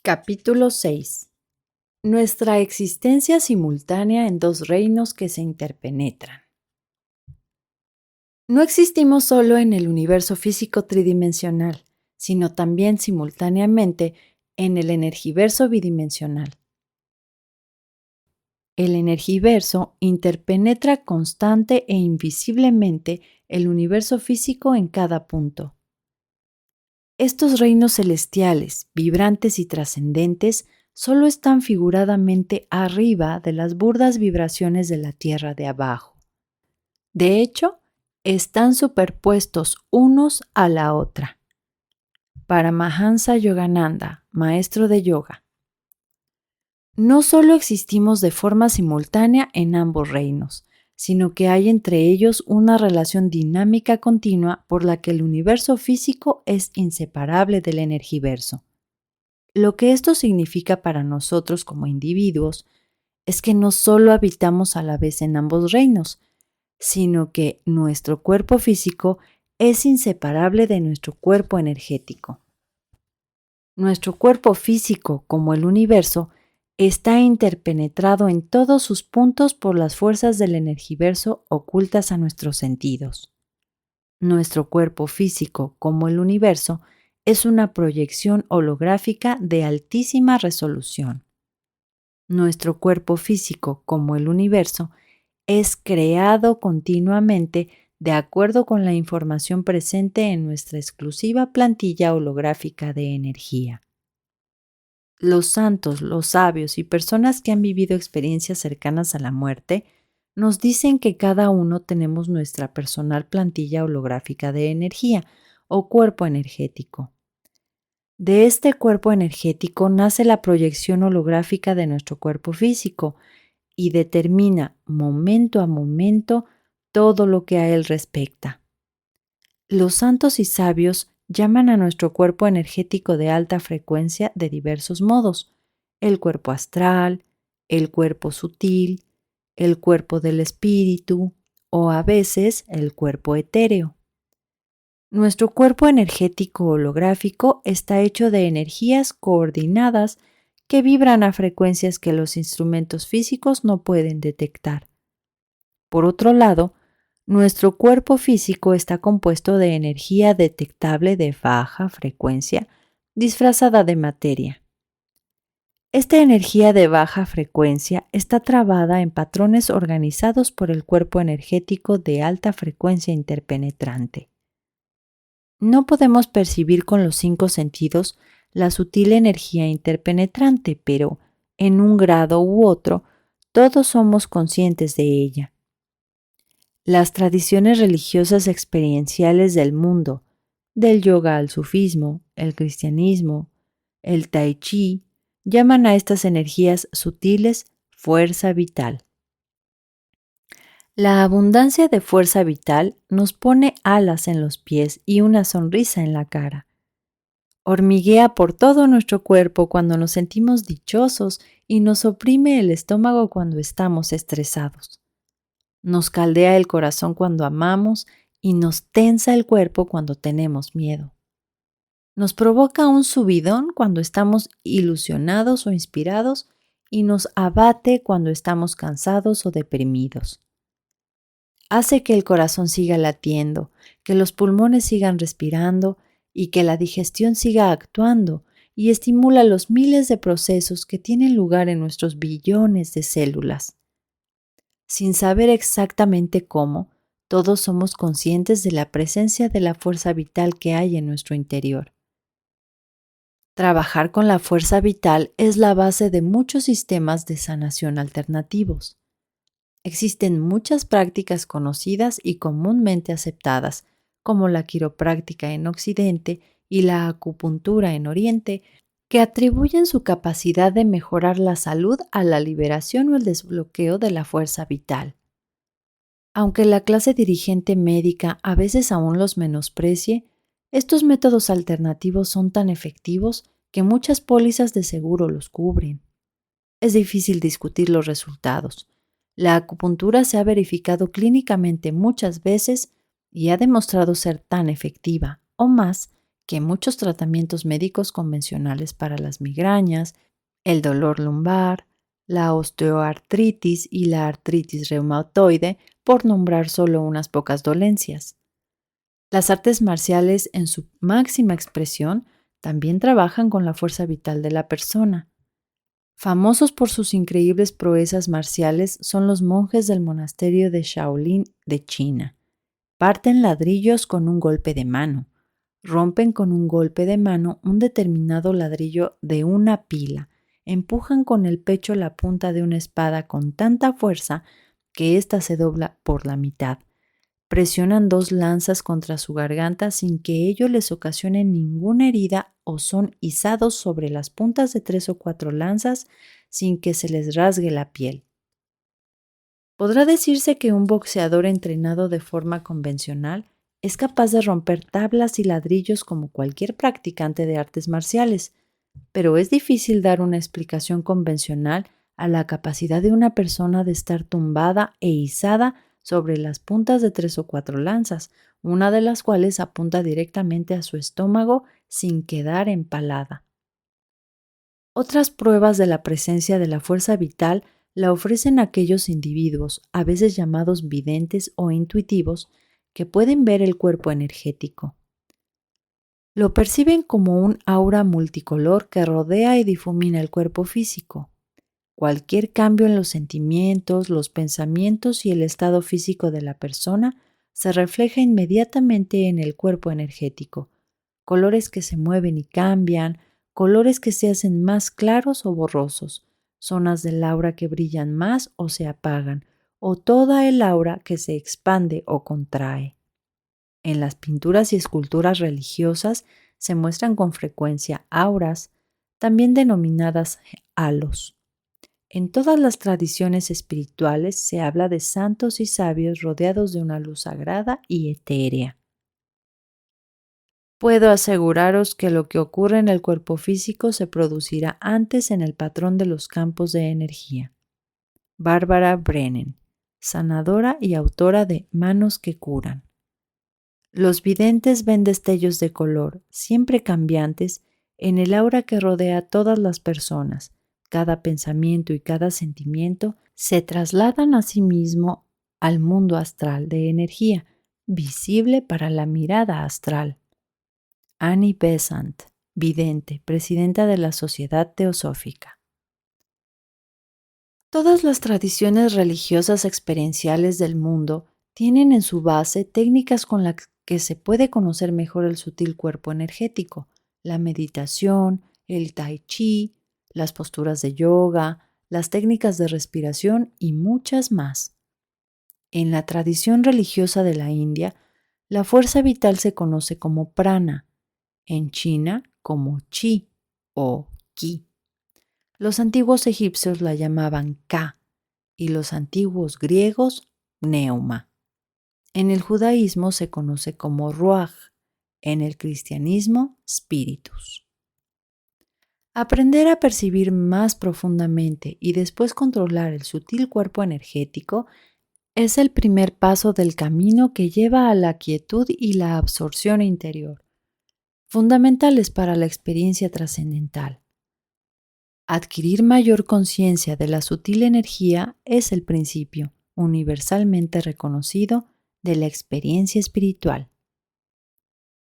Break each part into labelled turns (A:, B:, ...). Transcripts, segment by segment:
A: Capítulo 6. Nuestra existencia simultánea en dos reinos que se interpenetran. No existimos solo en el universo físico tridimensional, sino también simultáneamente en el energiverso bidimensional. El energiverso interpenetra constante e invisiblemente el universo físico en cada punto. Estos reinos celestiales, vibrantes y trascendentes, solo están figuradamente arriba de las burdas vibraciones de la tierra de abajo. De hecho, están superpuestos unos a la otra. Paramahansa Yogananda, maestro de yoga. No solo existimos de forma simultánea en ambos reinos, sino que hay entre ellos una relación dinámica continua por la que el universo físico es inseparable del energiverso. Lo que esto significa para nosotros como individuos es que no solo habitamos a la vez en ambos reinos, sino que nuestro cuerpo físico es inseparable de nuestro cuerpo energético. Nuestro cuerpo físico, como el universo, está interpenetrado en todos sus puntos por las fuerzas del energiverso ocultas a nuestros sentidos. Nuestro cuerpo físico, como el universo, es una proyección holográfica de altísima resolución. Nuestro cuerpo físico, como el universo, es creado continuamente de acuerdo con la información presente en nuestra exclusiva plantilla holográfica de energía. Los santos, los sabios y personas que han vivido experiencias cercanas a la muerte nos dicen que cada uno tenemos nuestra personal plantilla holográfica de energía o cuerpo energético. De este cuerpo energético nace la proyección holográfica de nuestro cuerpo físico y determina momento a momento todo lo que a él respecta. Los santos y sabios llaman a nuestro cuerpo energético de alta frecuencia de diversos modos: el cuerpo astral, el cuerpo sutil, el cuerpo del espíritu o a veces el cuerpo etéreo. Nuestro cuerpo energético holográfico está hecho de energías coordinadas que vibran a frecuencias que los instrumentos físicos no pueden detectar. Por otro lado, nuestro cuerpo físico está compuesto de energía detectable de baja frecuencia, disfrazada de materia. Esta energía de baja frecuencia está trabada en patrones organizados por el cuerpo energético de alta frecuencia interpenetrante. No podemos percibir con los 5 sentidos la sutil energía interpenetrante, pero, en un grado u otro, todos somos conscientes de ella. Las tradiciones religiosas experienciales del mundo, del yoga al sufismo, el cristianismo, el tai chi, llaman a estas energías sutiles fuerza vital. La abundancia de fuerza vital nos pone alas en los pies y una sonrisa en la cara. Hormiguea por todo nuestro cuerpo cuando nos sentimos dichosos y nos oprime el estómago cuando estamos estresados. Nos caldea el corazón cuando amamos y nos tensa el cuerpo cuando tenemos miedo. Nos provoca un subidón cuando estamos ilusionados o inspirados y nos abate cuando estamos cansados o deprimidos. Hace que el corazón siga latiendo, que los pulmones sigan respirando y que la digestión siga actuando, y estimula los miles de procesos que tienen lugar en nuestros billones de células. Sin saber exactamente cómo, todos somos conscientes de la presencia de la fuerza vital que hay en nuestro interior. Trabajar con la fuerza vital es la base de muchos sistemas de sanación alternativos. Existen muchas prácticas conocidas y comúnmente aceptadas, como la quiropráctica en Occidente y la acupuntura en Oriente, que atribuyen su capacidad de mejorar la salud a la liberación o el desbloqueo de la fuerza vital. Aunque la clase dirigente médica a veces aún los menosprecie, estos métodos alternativos son tan efectivos que muchas pólizas de seguro los cubren. Es difícil discutir los resultados. La acupuntura se ha verificado clínicamente muchas veces y ha demostrado ser tan efectiva, o más, que muchos tratamientos médicos convencionales para las migrañas, el dolor lumbar, la osteoartritis y la artritis reumatoide, por nombrar solo unas pocas dolencias. Las artes marciales, en su máxima expresión, también trabajan con la fuerza vital de la persona. Famosos por sus increíbles proezas marciales son los monjes del monasterio de Shaolin de China. Parten ladrillos con un golpe de mano. Rompen con un golpe de mano un determinado ladrillo de una pila. Empujan con el pecho la punta de una espada con tanta fuerza que ésta se dobla por la mitad. Presionan 2 lanzas contra su garganta sin que ello les ocasione ninguna herida o son izados sobre las puntas de 3 o 4 lanzas sin que se les rasgue la piel. Podrá decirse que un boxeador entrenado de forma convencional es capaz de romper tablas y ladrillos como cualquier practicante de artes marciales, pero es difícil dar una explicación convencional a la capacidad de una persona de estar tumbada e izada sobre las puntas de 3 o 4 lanzas, una de las cuales apunta directamente a su estómago sin quedar empalada. Otras pruebas de la presencia de la fuerza vital la ofrecen aquellos individuos, a veces llamados videntes o intuitivos, que pueden ver el cuerpo energético. Lo perciben como un aura multicolor que rodea y difumina el cuerpo físico. Cualquier cambio en los sentimientos, los pensamientos y el estado físico de la persona se refleja inmediatamente en el cuerpo energético. Colores que se mueven y cambian, colores que se hacen más claros o borrosos, zonas del aura que brillan más o se apagan, o toda el aura que se expande o contrae. En las pinturas y esculturas religiosas se muestran con frecuencia auras, también denominadas halos. En todas las tradiciones espirituales se habla de santos y sabios rodeados de una luz sagrada y etérea. Puedo aseguraros que lo que ocurre en el cuerpo físico se producirá antes en el patrón de los campos de energía. Bárbara Brennan, sanadora y autora de Manos que curan. Los videntes ven destellos de color, siempre cambiantes, en el aura que rodea a todas las personas. Cada pensamiento y cada sentimiento se trasladan a sí mismo al mundo astral de energía, visible para la mirada astral. Annie Besant, vidente, presidenta de la Sociedad Teosófica. Todas las tradiciones religiosas experienciales del mundo tienen en su base técnicas con las que se puede conocer mejor el sutil cuerpo energético, la meditación, el tai chi, las posturas de yoga, las técnicas de respiración y muchas más. En la tradición religiosa de la India, la fuerza vital se conoce como prana, en China como chi o ki. Los antiguos egipcios la llamaban Ka y los antiguos griegos Pneuma. En el judaísmo se conoce como Ruach, en el cristianismo Spiritus. Aprender a percibir más profundamente y después controlar el sutil cuerpo energético es el primer paso del camino que lleva a la quietud y la absorción interior, fundamentales para la experiencia trascendental. Adquirir mayor conciencia de la sutil energía es el principio, universalmente reconocido, de la experiencia espiritual.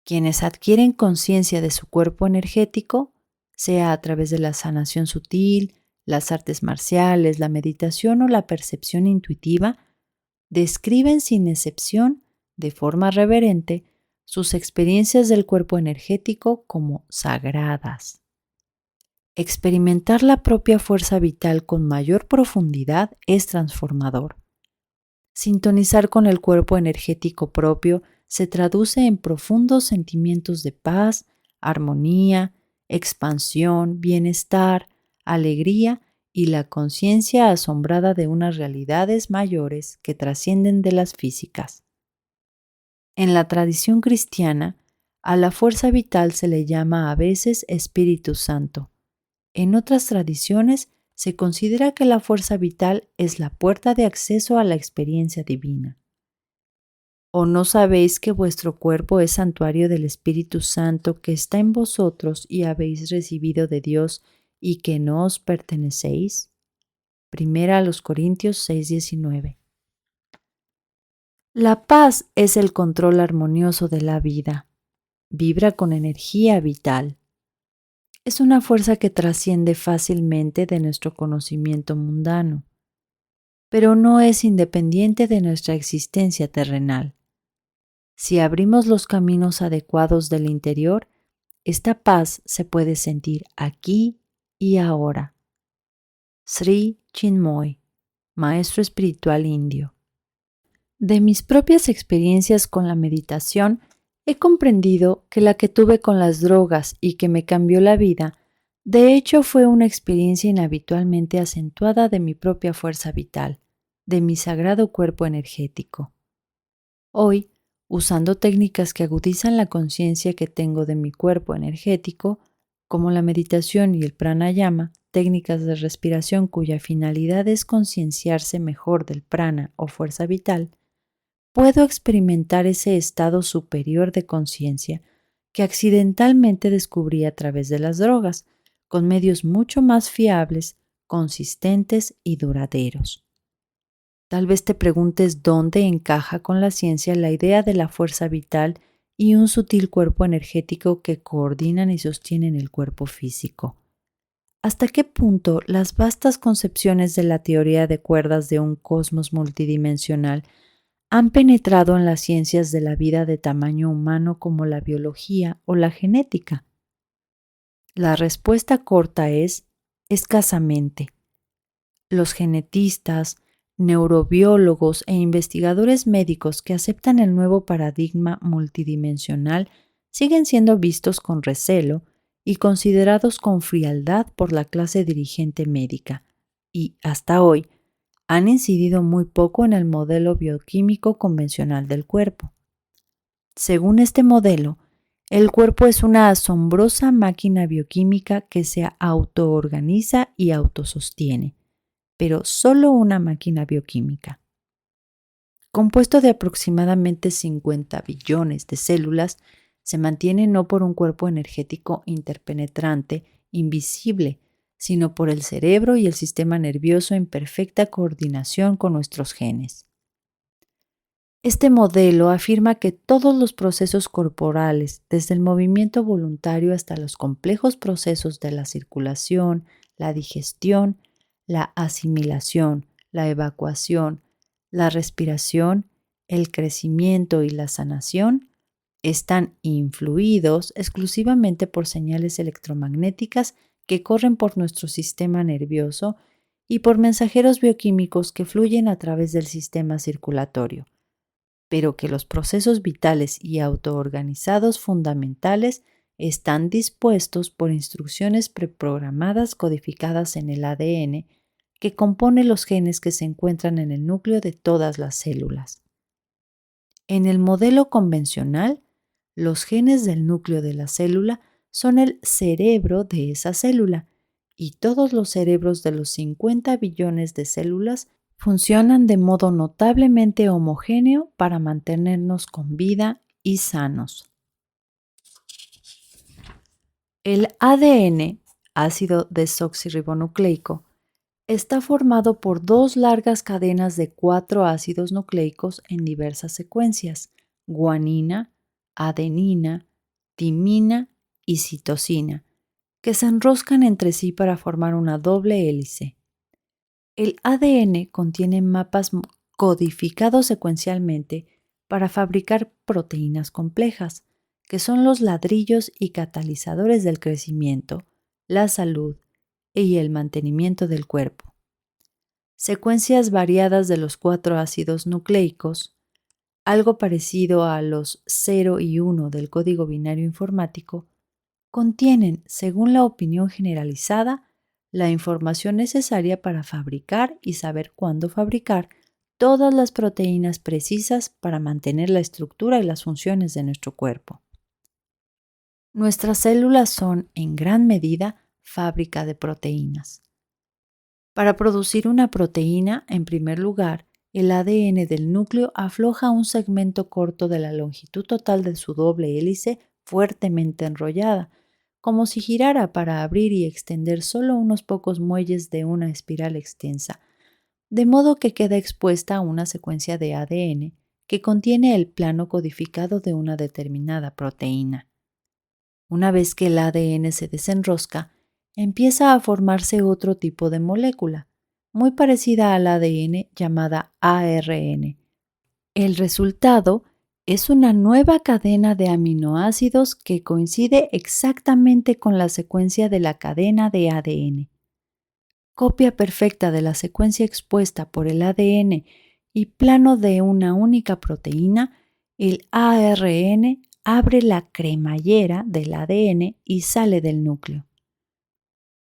A: Quienes adquieren conciencia de su cuerpo energético, sea a través de la sanación sutil, las artes marciales, la meditación o la percepción intuitiva, describen sin excepción, de forma reverente, sus experiencias del cuerpo energético como sagradas. Experimentar la propia fuerza vital con mayor profundidad es transformador. Sintonizar con el cuerpo energético propio se traduce en profundos sentimientos de paz, armonía, expansión, bienestar, alegría y la conciencia asombrada de unas realidades mayores que trascienden de las físicas. En la tradición cristiana, a la fuerza vital se le llama a veces Espíritu Santo. En otras tradiciones se considera que la fuerza vital es la puerta de acceso a la experiencia divina. ¿O no sabéis que vuestro cuerpo es santuario del Espíritu Santo que está en vosotros y habéis recibido de Dios y que no os pertenecéis? Primera a los Corintios 6:19. La paz es el control armonioso de la vida. Vibra con energía vital. Es una fuerza que trasciende fácilmente de nuestro conocimiento mundano, pero no es independiente de nuestra existencia terrenal. Si abrimos los caminos adecuados del interior, esta paz se puede sentir aquí y ahora. Sri Chinmoy, maestro espiritual indio. De mis propias experiencias con la meditación, he comprendido que la que tuve con las drogas y que me cambió la vida, de hecho fue una experiencia inhabitualmente acentuada de mi propia fuerza vital, de mi sagrado cuerpo energético. Hoy, usando técnicas que agudizan la conciencia que tengo de mi cuerpo energético, como la meditación y el pranayama, técnicas de respiración cuya finalidad es concienciarse mejor del prana o fuerza vital, puedo experimentar ese estado superior de conciencia que accidentalmente descubrí a través de las drogas, con medios mucho más fiables, consistentes y duraderos. Tal vez te preguntes dónde encaja con la ciencia la idea de la fuerza vital y un sutil cuerpo energético que coordinan y sostienen el cuerpo físico. ¿Hasta qué punto las vastas concepciones de la teoría de cuerdas de un cosmos multidimensional han penetrado en las ciencias de la vida de tamaño humano como la biología o la genética? La respuesta corta es escasamente. Los genetistas, neurobiólogos e investigadores médicos que aceptan el nuevo paradigma multidimensional siguen siendo vistos con recelo y considerados con frialdad por la clase dirigente médica, y hasta hoy han incidido muy poco en el modelo bioquímico convencional del cuerpo. Según este modelo, el cuerpo es una asombrosa máquina bioquímica que se autoorganiza y autosostiene, pero solo una máquina bioquímica. Compuesto de aproximadamente 50 billones de células, se mantiene no por un cuerpo energético interpenetrante, invisible, sino por el cerebro y el sistema nervioso en perfecta coordinación con nuestros genes. Este modelo afirma que todos los procesos corporales, desde el movimiento voluntario hasta los complejos procesos de la circulación, la digestión, la asimilación, la evacuación, la respiración, el crecimiento y la sanación, están influidos exclusivamente por señales electromagnéticas que corren por nuestro sistema nervioso y por mensajeros bioquímicos que fluyen a través del sistema circulatorio, pero que los procesos vitales y autoorganizados fundamentales están dispuestos por instrucciones preprogramadas codificadas en el ADN que compone los genes que se encuentran en el núcleo de todas las células. En el modelo convencional, los genes del núcleo de la célula son el cerebro de esa célula, y todos los cerebros de los 50 billones de células funcionan de modo notablemente homogéneo para mantenernos con vida y sanos. El ADN, ácido desoxirribonucleico, está formado por dos largas cadenas de 4 ácidos nucleicos en diversas secuencias: guanina, adenina, timina y citosina, que se enroscan entre sí para formar una doble hélice. El ADN contiene mapas codificados secuencialmente para fabricar proteínas complejas, que son los ladrillos y catalizadores del crecimiento, la salud y el mantenimiento del cuerpo. Secuencias variadas de los 4 ácidos nucleicos, algo parecido a los 0 y 1 del código binario informático, contienen, según la opinión generalizada, la información necesaria para fabricar y saber cuándo fabricar todas las proteínas precisas para mantener la estructura y las funciones de nuestro cuerpo. Nuestras células son, en gran medida, fábrica de proteínas. Para producir una proteína, en primer lugar, el ADN del núcleo afloja un segmento corto de la longitud total de su doble hélice fuertemente enrollada, como si girara para abrir y extender solo unos pocos muelles de una espiral extensa, de modo que queda expuesta a una secuencia de ADN que contiene el plano codificado de una determinada proteína. Una vez que el ADN se desenrosca, empieza a formarse otro tipo de molécula, muy parecida al ADN llamada ARN. El resultado es una nueva cadena de aminoácidos que coincide exactamente con la secuencia de la cadena de ADN. Copia perfecta de la secuencia expuesta por el ADN y plano de una única proteína, el ARN abre la cremallera del ADN y sale del núcleo.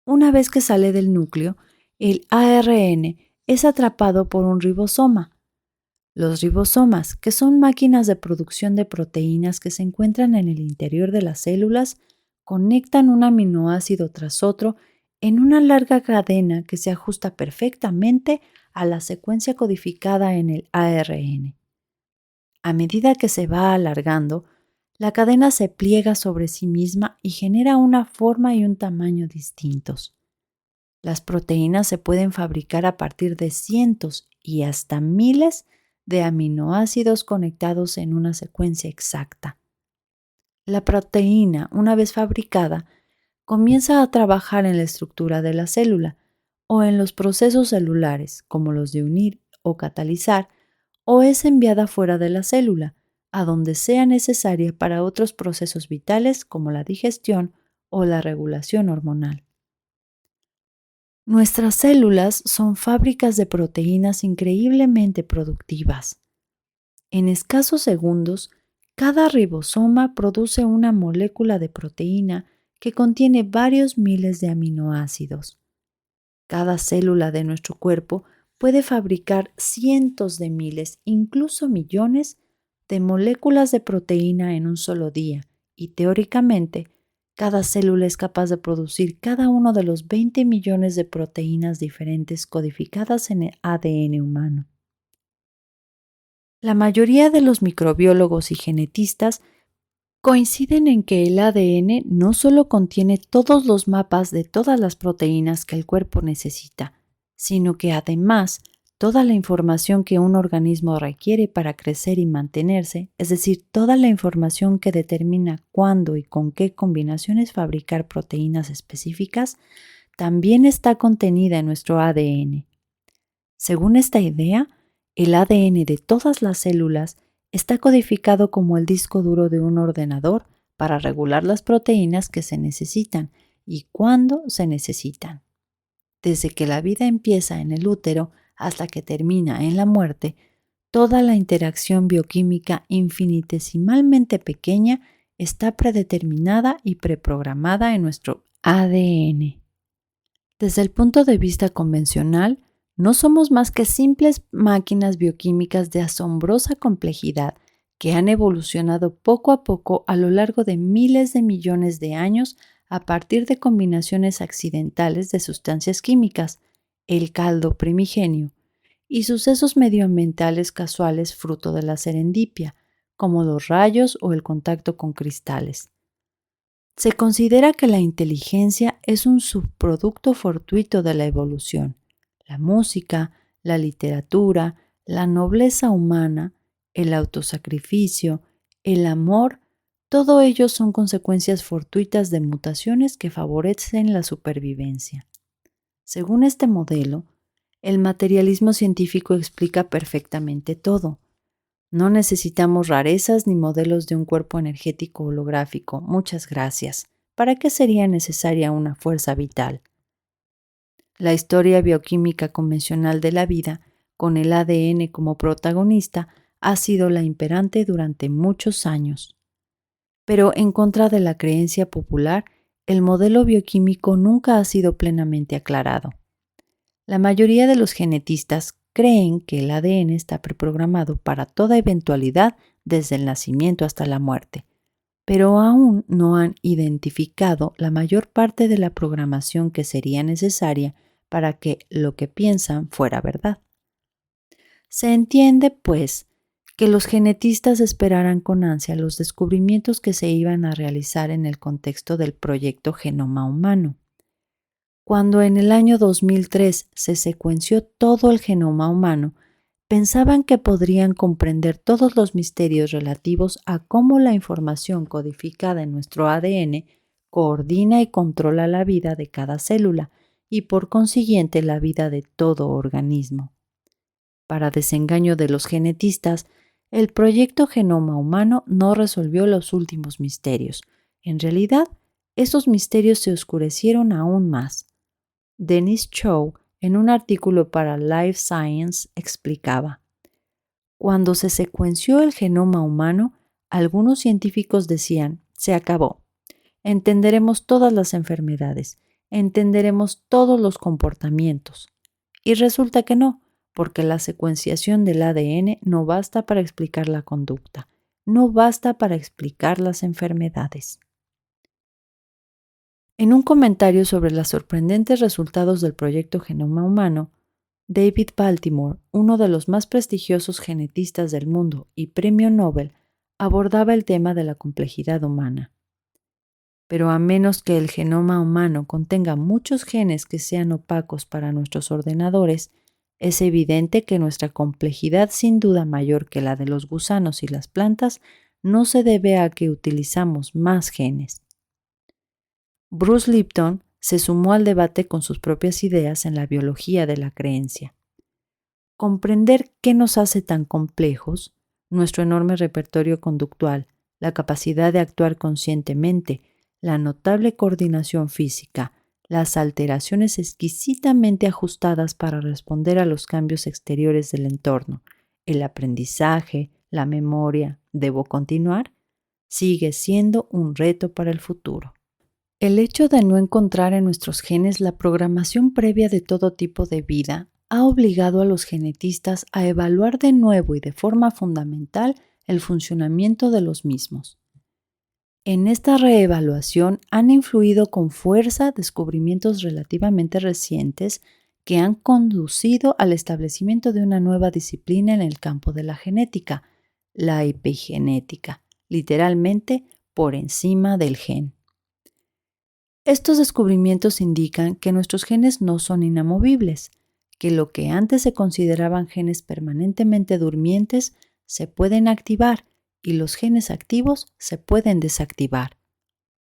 A: Una vez que sale del núcleo, el ARN es atrapado por un ribosoma. Los ribosomas, que son máquinas de producción de proteínas que se encuentran en el interior de las células, conectan un aminoácido tras otro en una larga cadena que se ajusta perfectamente a la secuencia codificada en el ARN. A medida que se va alargando, la cadena se pliega sobre sí misma y genera una forma y un tamaño distintos. Las proteínas se pueden fabricar a partir de cientos y hasta miles de aminoácidos conectados en una secuencia exacta. La proteína, una vez fabricada, comienza a trabajar en la estructura de la célula o en los procesos celulares, como los de unir o catalizar, o es enviada fuera de la célula, a donde sea necesaria para otros procesos vitales como la digestión o la regulación hormonal. Nuestras células son fábricas de proteínas increíblemente productivas. En escasos segundos, cada ribosoma produce una molécula de proteína que contiene varios miles de aminoácidos. Cada célula de nuestro cuerpo puede fabricar cientos de miles, incluso millones, de moléculas de proteína en un solo día y, teóricamente, cada célula es capaz de producir cada uno de los 20 millones de proteínas diferentes codificadas en el ADN humano. La mayoría de los microbiólogos y genetistas coinciden en que el ADN no solo contiene todos los mapas de todas las proteínas que el cuerpo necesita, sino que además toda la información que un organismo requiere para crecer y mantenerse, es decir, toda la información que determina cuándo y con qué combinaciones fabricar proteínas específicas, también está contenida en nuestro ADN. Según esta idea, el ADN de todas las células está codificado como el disco duro de un ordenador para regular las proteínas que se necesitan y cuándo se necesitan. Desde que la vida empieza en el útero hasta que termina en la muerte, toda la interacción bioquímica infinitesimalmente pequeña está predeterminada y preprogramada en nuestro ADN. Desde el punto de vista convencional, no somos más que simples máquinas bioquímicas de asombrosa complejidad que han evolucionado poco a poco a lo largo de miles de millones de años a partir de combinaciones accidentales de sustancias químicas, el caldo primigenio, y sucesos medioambientales casuales fruto de la serendipia, como los rayos o el contacto con cristales. Se considera que la inteligencia es un subproducto fortuito de la evolución. La música, la literatura, la nobleza humana, el autosacrificio, el amor, todo ello son consecuencias fortuitas de mutaciones que favorecen la supervivencia. Según este modelo, el materialismo científico explica perfectamente todo. No necesitamos rarezas ni modelos de un cuerpo energético holográfico. Muchas gracias. ¿Para qué sería necesaria una fuerza vital? La historia bioquímica convencional de la vida, con el ADN como protagonista, ha sido la imperante durante muchos años. Pero en contra de la creencia popular, el modelo bioquímico nunca ha sido plenamente aclarado. La mayoría de los genetistas creen que el ADN está preprogramado para toda eventualidad desde el nacimiento hasta la muerte, pero aún no han identificado la mayor parte de la programación que sería necesaria para que lo que piensan fuera verdad. Se entiende, pues, que los genetistas esperaran con ansia los descubrimientos que se iban a realizar en el contexto del proyecto Genoma Humano. Cuando en el año 2003 se secuenció todo el genoma humano, pensaban que podrían comprender todos los misterios relativos a cómo la información codificada en nuestro ADN coordina y controla la vida de cada célula y por consiguiente la vida de todo organismo. Para desengaño de los genetistas, el proyecto Genoma Humano no resolvió los últimos misterios. En realidad, esos misterios se oscurecieron aún más. Dennis Chow, en un artículo para Life Science, explicaba: cuando se secuenció el genoma humano, algunos científicos decían, se acabó. Entenderemos todas las enfermedades, entenderemos todos los comportamientos. Y resulta que no, porque la secuenciación del ADN no basta para explicar la conducta, no basta para explicar las enfermedades. En un comentario sobre los sorprendentes resultados del proyecto Genoma Humano, David Baltimore, uno de los más prestigiosos genetistas del mundo y premio Nobel, abordaba el tema de la complejidad humana. Pero a menos que el genoma humano contenga muchos genes que sean opacos para nuestros ordenadores, es evidente que nuestra complejidad, sin duda mayor que la de los gusanos y las plantas, no se debe a que utilizamos más genes. Bruce Lipton se sumó al debate con sus propias ideas en la biología de la creencia. Comprender qué nos hace tan complejos, nuestro enorme repertorio conductual, la capacidad de actuar conscientemente, la notable coordinación física, las alteraciones exquisitamente ajustadas para responder a los cambios exteriores del entorno, el aprendizaje, la memoria, ¿debo continuar?, sigue siendo un reto para el futuro. El hecho de no encontrar en nuestros genes la programación previa de todo tipo de vida ha obligado a los genetistas a evaluar de nuevo y de forma fundamental el funcionamiento de los mismos. En esta reevaluación han influido con fuerza descubrimientos relativamente recientes que han conducido al establecimiento de una nueva disciplina en el campo de la genética, la epigenética, literalmente por encima del gen. Estos descubrimientos indican que nuestros genes no son inamovibles, que lo que antes se consideraban genes permanentemente durmientes se pueden activar y los genes activos se pueden desactivar.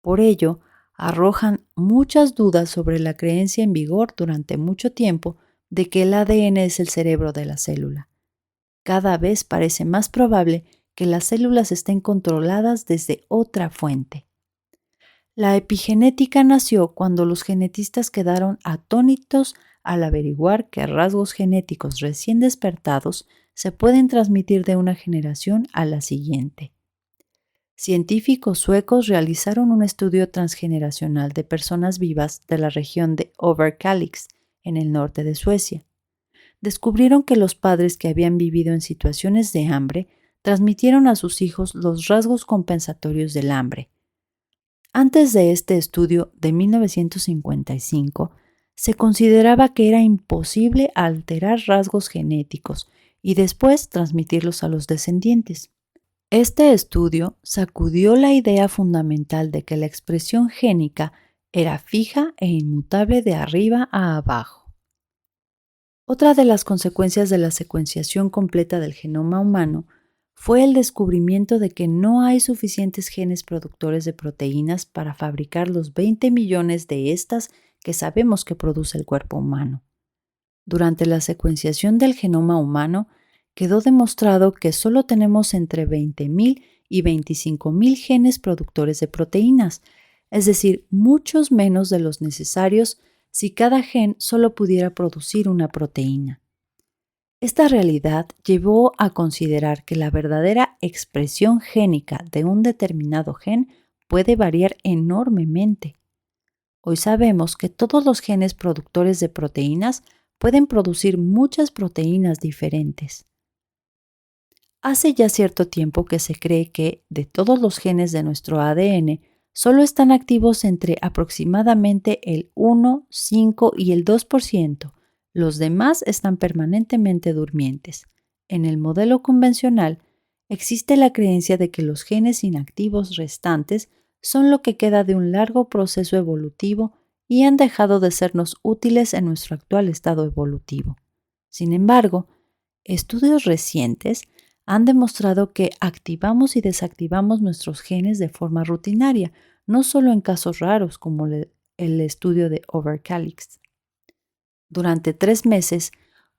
A: Por ello, arrojan muchas dudas sobre la creencia en vigor durante mucho tiempo de que el ADN es el cerebro de la célula. Cada vez parece más probable que las células estén controladas desde otra fuente. La epigenética nació cuando los genetistas quedaron atónitos al averiguar que rasgos genéticos recién despertados se pueden transmitir de una generación a la siguiente. Científicos suecos realizaron un estudio transgeneracional de personas vivas de la región de Överkalix, en el norte de Suecia. Descubrieron que los padres que habían vivido en situaciones de hambre transmitieron a sus hijos los rasgos compensatorios del hambre. Antes de este estudio de 1955, se consideraba que era imposible alterar rasgos genéticos y después transmitirlos a los descendientes. Este estudio sacudió la idea fundamental de que la expresión génica era fija e inmutable de arriba a abajo. Otra de las consecuencias de la secuenciación completa del genoma humano fue el descubrimiento de que no hay suficientes genes productores de proteínas para fabricar los 20 millones de estas que sabemos que produce el cuerpo humano. Durante la secuenciación del genoma humano, quedó demostrado que solo tenemos entre 20.000 y 25.000 genes productores de proteínas, es decir, muchos menos de los necesarios si cada gen solo pudiera producir una proteína. Esta realidad llevó a considerar que la verdadera expresión génica de un determinado gen puede variar enormemente. Hoy sabemos que todos los genes productores de proteínas pueden producir muchas proteínas diferentes. Hace ya cierto tiempo que se cree que, de todos los genes de nuestro ADN, solo están activos entre aproximadamente el 1, 5 y el 2%. Los demás están permanentemente durmientes. En el modelo convencional, existe la creencia de que los genes inactivos restantes son lo que queda de un largo proceso evolutivo y han dejado de sernos útiles en nuestro actual estado evolutivo. Sin embargo, estudios recientes han demostrado que activamos y desactivamos nuestros genes de forma rutinaria, no solo en casos raros como el estudio de Overcalyx. Durante 3 meses,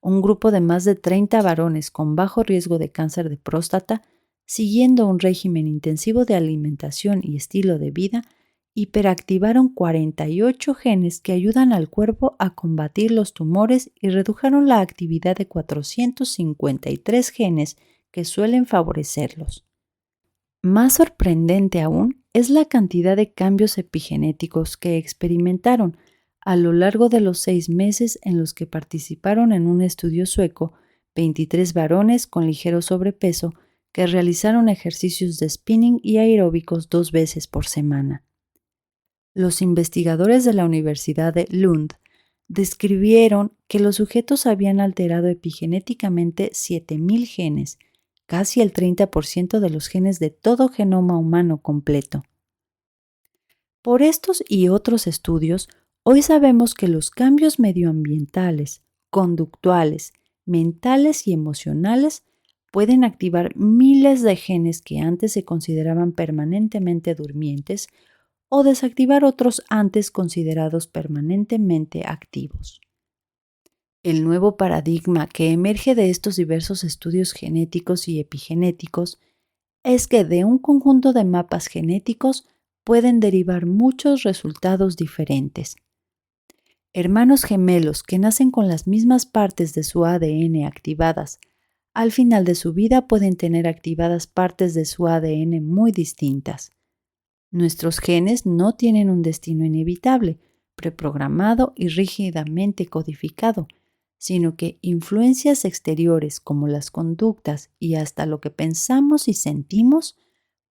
A: un grupo de más de 30 varones con bajo riesgo de cáncer de próstata, siguiendo un régimen intensivo de alimentación y estilo de vida, hiperactivaron 48 genes que ayudan al cuerpo a combatir los tumores y redujeron la actividad de 453 genes que suelen favorecerlos. Más sorprendente aún es la cantidad de cambios epigenéticos que experimentaron a lo largo de los 6 meses en los que participaron en un estudio sueco 23 varones con ligero sobrepeso que realizaron ejercicios de spinning y aeróbicos 2 veces por semana. Los investigadores de la Universidad de Lund describieron que los sujetos habían alterado epigenéticamente 7,000 genes, casi el 30% de los genes de todo genoma humano completo. Por estos y otros estudios, hoy sabemos que los cambios medioambientales, conductuales, mentales y emocionales pueden activar miles de genes que antes se consideraban permanentemente durmientes o desactivar otros antes considerados permanentemente activos. El nuevo paradigma que emerge de estos diversos estudios genéticos y epigenéticos es que de un conjunto de mapas genéticos pueden derivar muchos resultados diferentes. Hermanos gemelos que nacen con las mismas partes de su ADN activadas, al final de su vida pueden tener activadas partes de su ADN muy distintas. Nuestros genes no tienen un destino inevitable, preprogramado y rígidamente codificado, sino que influencias exteriores como las conductas y hasta lo que pensamos y sentimos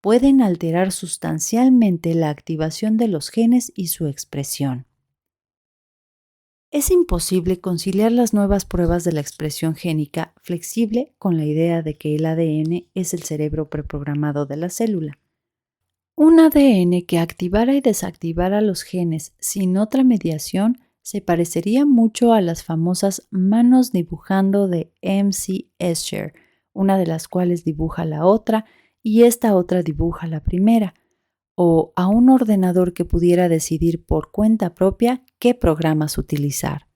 A: pueden alterar sustancialmente la activación de los genes y su expresión. Es imposible conciliar las nuevas pruebas de la expresión génica flexible con la idea de que el ADN es el cerebro preprogramado de la célula. Un ADN que activara y desactivara los genes sin otra mediación se parecería mucho a las famosas manos dibujando de M.C. Escher, una de las cuales dibuja la otra y esta otra dibuja la primera, o a un ordenador que pudiera decidir por cuenta propia qué programas utilizar.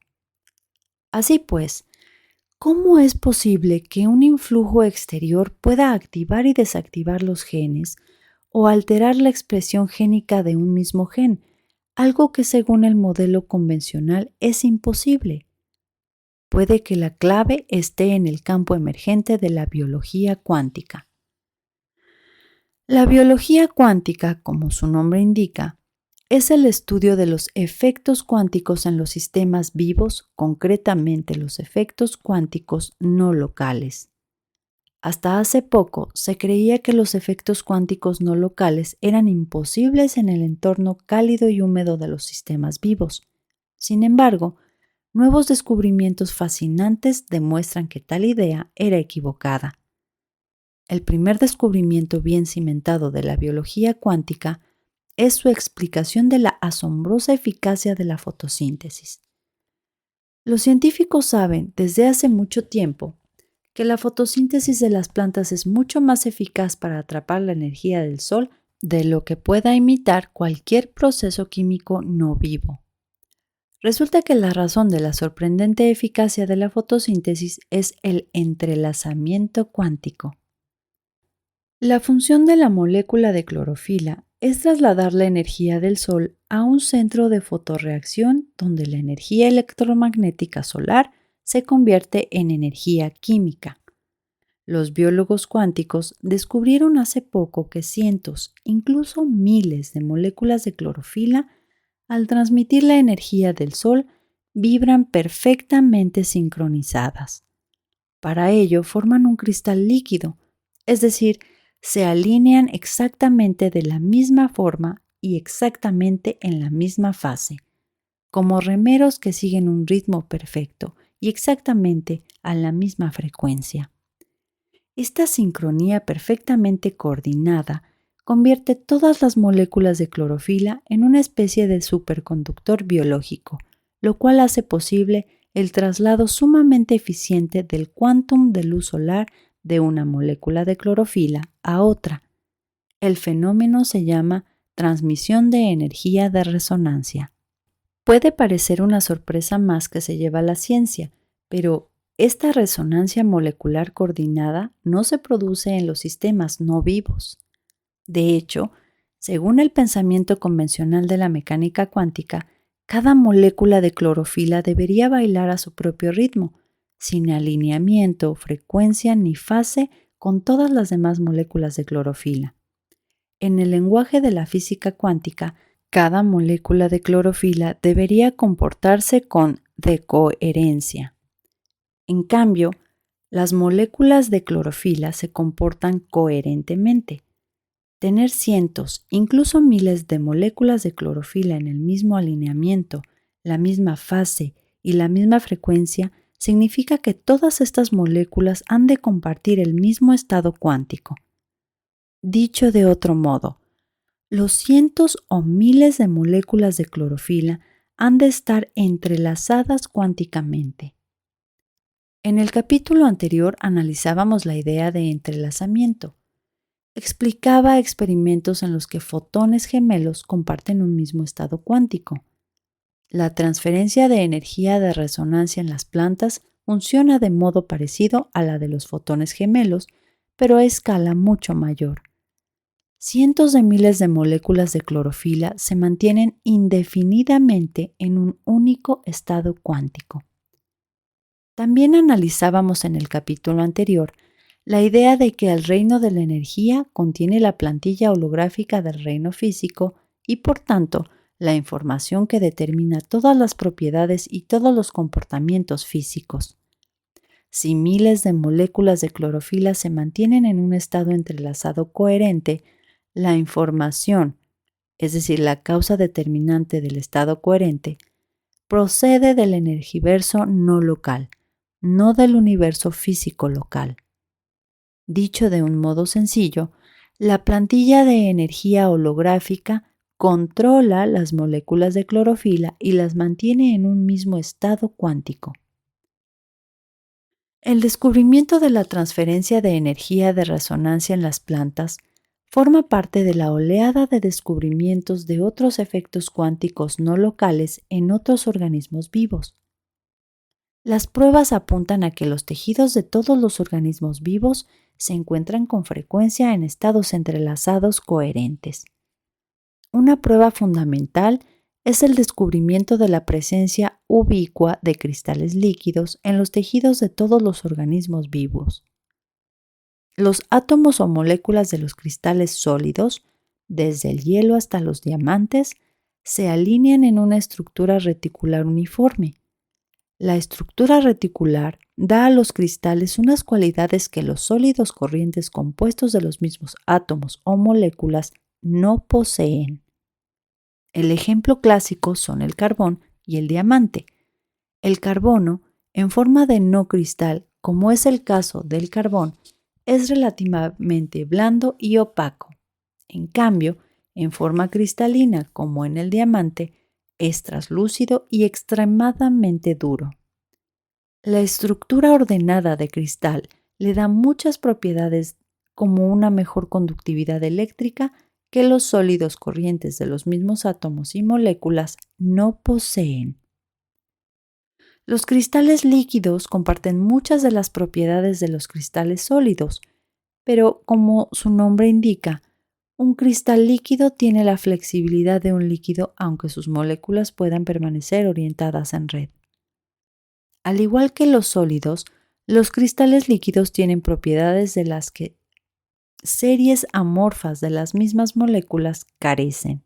A: Así pues, ¿cómo es posible que un influjo exterior pueda activar y desactivar los genes o alterar la expresión génica de un mismo gen, algo que según el modelo convencional es imposible? Puede que la clave esté en el campo emergente de la biología cuántica. La biología cuántica, como su nombre indica, es el estudio de los efectos cuánticos en los sistemas vivos, concretamente los efectos cuánticos no locales. Hasta hace poco se creía que los efectos cuánticos no locales eran imposibles en el entorno cálido y húmedo de los sistemas vivos. Sin embargo, nuevos descubrimientos fascinantes demuestran que tal idea era equivocada. El primer descubrimiento bien cimentado de la biología cuántica es su explicación de la asombrosa eficacia de la fotosíntesis. Los científicos saben desde hace mucho tiempo que la fotosíntesis de las plantas es mucho más eficaz para atrapar la energía del sol de lo que pueda imitar cualquier proceso químico no vivo. Resulta que la razón de la sorprendente eficacia de la fotosíntesis es el entrelazamiento cuántico. La función de la molécula de clorofila es trasladar la energía del sol a un centro de fotorreacción donde la energía electromagnética solar se convierte en energía química. Los biólogos cuánticos descubrieron hace poco que cientos, incluso miles de moléculas de clorofila, al transmitir la energía del sol, vibran perfectamente sincronizadas. Para ello forman un cristal líquido, es decir, se alinean exactamente de la misma forma y exactamente en la misma fase, como remeros que siguen un ritmo perfecto y exactamente a la misma frecuencia. Esta sincronía perfectamente coordinada convierte todas las moléculas de clorofila en una especie de superconductor biológico, lo cual hace posible el traslado sumamente eficiente del quantum de luz solar de una molécula de clorofila a otra. El fenómeno se llama transmisión de energía de resonancia. Puede parecer una sorpresa más que se lleva la ciencia, pero esta resonancia molecular coordinada no se produce en los sistemas no vivos. De hecho, según el pensamiento convencional de la mecánica cuántica, cada molécula de clorofila debería bailar a su propio ritmo, sin alineamiento, frecuencia ni fase con todas las demás moléculas de clorofila. En el lenguaje de la física cuántica, cada molécula de clorofila debería comportarse con decoherencia. En cambio, las moléculas de clorofila se comportan coherentemente. Tener cientos, incluso miles de moléculas de clorofila en el mismo alineamiento, la misma fase y la misma frecuencia significa que todas estas moléculas han de compartir el mismo estado cuántico. Dicho de otro modo, los cientos o miles de moléculas de clorofila han de estar entrelazadas cuánticamente. En el capítulo anterior analizábamos la idea de entrelazamiento. Explicaba experimentos en los que fotones gemelos comparten un mismo estado cuántico. La transferencia de energía de resonancia en las plantas funciona de modo parecido a la de los fotones gemelos, pero a escala mucho mayor. Cientos de miles de moléculas de clorofila se mantienen indefinidamente en un único estado cuántico. También analizábamos en el capítulo anterior la idea de que el reino de la energía contiene la plantilla holográfica del reino físico y, por tanto, la información que determina todas las propiedades y todos los comportamientos físicos. Si miles de moléculas de clorofila se mantienen en un estado entrelazado coherente, la información, es decir, la causa determinante del estado coherente, procede del energiverso no local, no del universo físico local. Dicho de un modo sencillo, la plantilla de energía holográfica controla las moléculas de clorofila y las mantiene en un mismo estado cuántico. El descubrimiento de la transferencia de energía de resonancia en las plantas forma parte de la oleada de descubrimientos de otros efectos cuánticos no locales en otros organismos vivos. Las pruebas apuntan a que los tejidos de todos los organismos vivos se encuentran con frecuencia en estados entrelazados coherentes. Una prueba fundamental es el descubrimiento de la presencia ubicua de cristales líquidos en los tejidos de todos los organismos vivos. Los átomos o moléculas de los cristales sólidos, desde el hielo hasta los diamantes, se alinean en una estructura reticular uniforme. La estructura reticular da a los cristales unas cualidades que los sólidos corrientes compuestos de los mismos átomos o moléculas no poseen. El ejemplo clásico son el carbón y el diamante. El carbono, en forma de no cristal, como es el caso del carbón, es relativamente blando y opaco. En cambio, en forma cristalina, como en el diamante, es translúcido y extremadamente duro. La estructura ordenada de cristal le da muchas propiedades como una mejor conductividad eléctrica que los sólidos corrientes de los mismos átomos y moléculas no poseen. Los cristales líquidos comparten muchas de las propiedades de los cristales sólidos, pero como su nombre indica, un cristal líquido tiene la flexibilidad de un líquido aunque sus moléculas puedan permanecer orientadas en red. Al igual que los sólidos, los cristales líquidos tienen propiedades de las que series amorfas de las mismas moléculas carecen.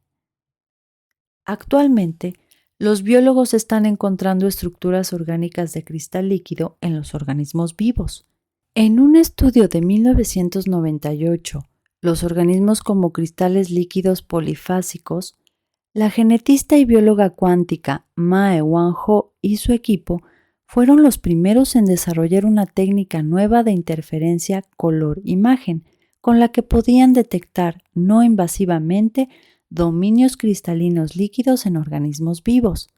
A: Actualmente, los biólogos están encontrando estructuras orgánicas de cristal líquido en los organismos vivos. En un estudio de 1998, los organismos como cristales líquidos polifásicos, la genetista y bióloga cuántica Mae Wan Ho y su equipo fueron los primeros en desarrollar una técnica nueva de interferencia color-imagen, con la que podían detectar no invasivamente dominios cristalinos líquidos en organismos vivos.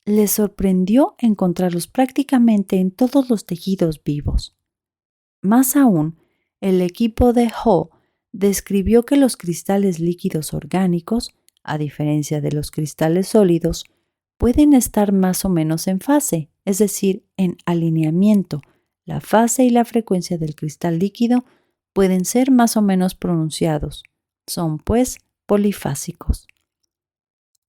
A: Les sorprendió encontrarlos prácticamente en todos los tejidos vivos. Más aún, el equipo de Ho describió que los cristales líquidos orgánicos, a diferencia de los cristales sólidos, pueden estar más o menos en fase, es decir, en alineamiento. La fase y la frecuencia del cristal líquido pueden ser más o menos pronunciados. Son, pues, polifásicos.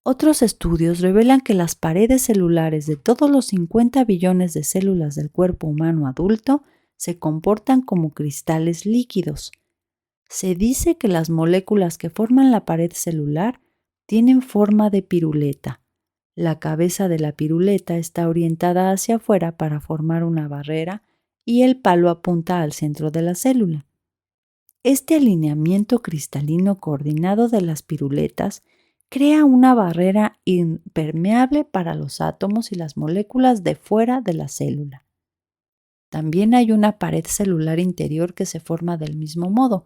A: Otros estudios revelan que las paredes celulares de todos los 50 billones de células del cuerpo humano adulto se comportan como cristales líquidos. Se dice que las moléculas que forman la pared celular tienen forma de piruleta. La cabeza de la piruleta está orientada hacia afuera para formar una barrera y el palo apunta al centro de la célula. Este alineamiento cristalino coordinado de las piruletas crea una barrera impermeable para los átomos y las moléculas de fuera de la célula. También hay una pared celular interior que se forma del mismo modo,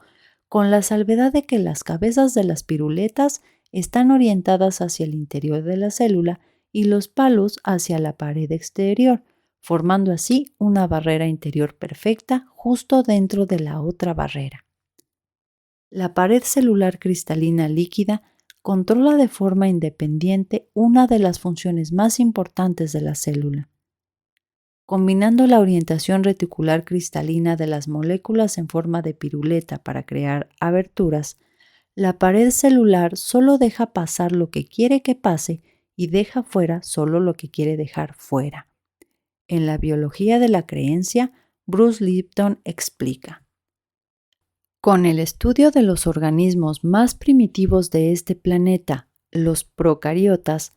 A: con la salvedad de que las cabezas de las piruletas están orientadas hacia el interior de la célula y los palos hacia la pared exterior, formando así una barrera interior perfecta justo dentro de la otra barrera. La pared celular cristalina líquida controla de forma independiente una de las funciones más importantes de la célula. Combinando la orientación reticular cristalina de las moléculas en forma de piruleta para crear aberturas, la pared celular solo deja pasar lo que quiere que pase y deja fuera solo lo que quiere dejar fuera. En la biología de la creencia, Bruce Lipton explica: con el estudio de los organismos más primitivos de este planeta, los procariotas,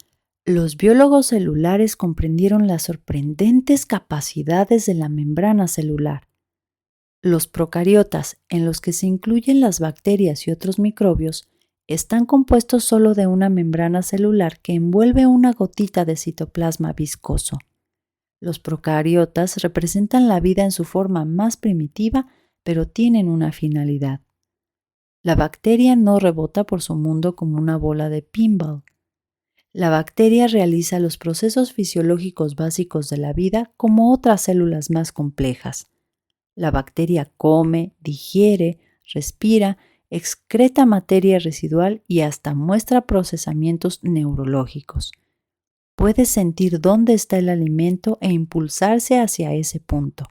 A: los biólogos celulares comprendieron las sorprendentes capacidades de la membrana celular. Los procariotas, en los que se incluyen las bacterias y otros microbios, están compuestos solo de una membrana celular que envuelve una gotita de citoplasma viscoso. Los procariotas representan la vida en su forma más primitiva, pero tienen una finalidad. La bacteria no rebota por su mundo como una bola de pinball. La bacteria realiza los procesos fisiológicos básicos de la vida como otras células más complejas. La bacteria come, digiere, respira, excreta materia residual y hasta muestra procesamientos neurológicos. Puede sentir dónde está el alimento e impulsarse hacia ese punto.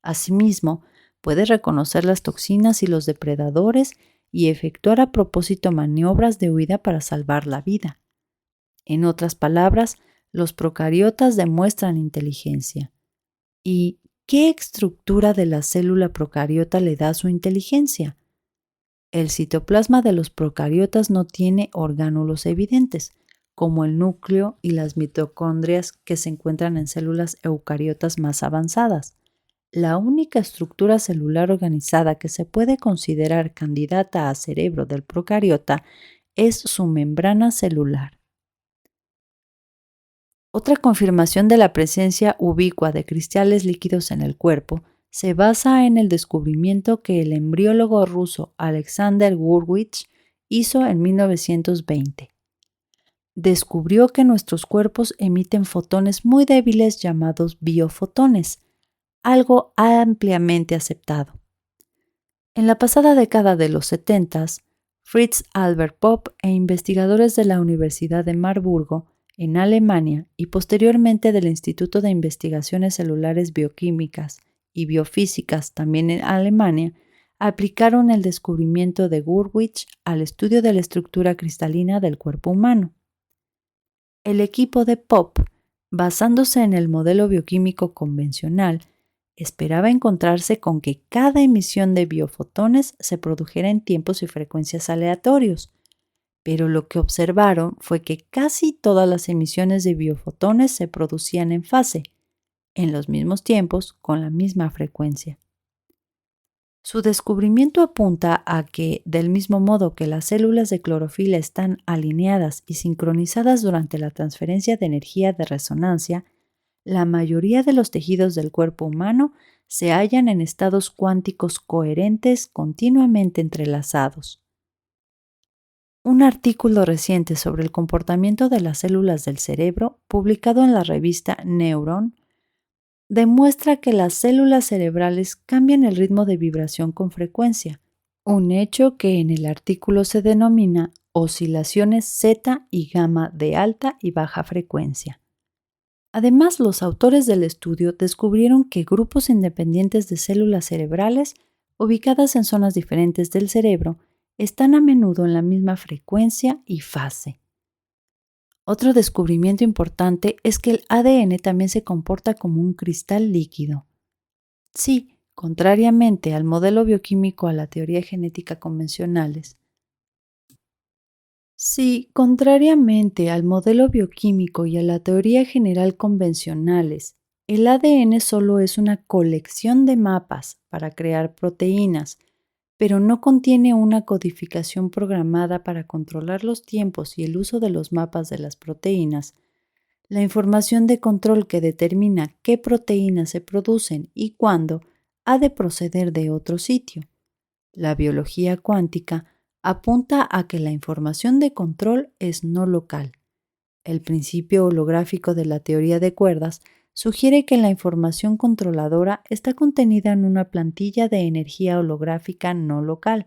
A: Asimismo, puede reconocer las toxinas y los depredadores y efectuar a propósito maniobras de huida para salvar la vida. En otras palabras, los procariotas demuestran inteligencia. ¿Y qué estructura de la célula procariota le da su inteligencia? El citoplasma de los procariotas no tiene orgánulos evidentes, como el núcleo y las mitocondrias que se encuentran en células eucariotas más avanzadas. La única estructura celular organizada que se puede considerar candidata a cerebro del procariota es su membrana celular. Otra confirmación de la presencia ubicua de cristales líquidos en el cuerpo se basa en el descubrimiento que el embriólogo ruso Alexander Gurevich hizo en 1920. Descubrió que nuestros cuerpos emiten fotones muy débiles llamados biofotones, algo ampliamente aceptado. En la pasada década de los 70, Fritz Albert Popp e investigadores de la Universidad de Marburgo, en Alemania, y posteriormente del Instituto de Investigaciones Celulares Bioquímicas y Biofísicas, también en Alemania, aplicaron el descubrimiento de Gurevich al estudio de la estructura cristalina del cuerpo humano. El equipo de Popp, basándose en el modelo bioquímico convencional, esperaba encontrarse con que cada emisión de biofotones se produjera en tiempos y frecuencias aleatorios, pero lo que observaron fue que casi todas las emisiones de biofotones se producían en fase, en los mismos tiempos, con la misma frecuencia. Su descubrimiento apunta a que, del mismo modo que las células de clorofila están alineadas y sincronizadas durante la transferencia de energía de resonancia, la mayoría de los tejidos del cuerpo humano se hallan en estados cuánticos coherentes continuamente entrelazados. Un artículo reciente sobre el comportamiento de las células del cerebro, publicado en la revista Neuron, demuestra que las células cerebrales cambian el ritmo de vibración con frecuencia, un hecho que en el artículo se denomina oscilaciones zeta y gamma de alta y baja frecuencia. Además, los autores del estudio descubrieron que grupos independientes de células cerebrales, ubicadas en zonas diferentes del cerebro, están a menudo en la misma frecuencia y fase. Otro descubrimiento importante es que el ADN también se comporta como un cristal líquido. Sí, contrariamente al modelo bioquímico a la teoría genética convencionales. Sí, contrariamente al modelo bioquímico y a la teoría general convencionales, el ADN solo es una colección de mapas para crear proteínas, pero no contiene una codificación programada para controlar los tiempos y el uso de los mapas de las proteínas. La información de control que determina qué proteínas se producen y cuándo ha de proceder de otro sitio. La biología cuántica apunta a que la información de control es no local. El principio holográfico de la teoría de cuerdas sugiere que la información controladora está contenida en una plantilla de energía holográfica no local.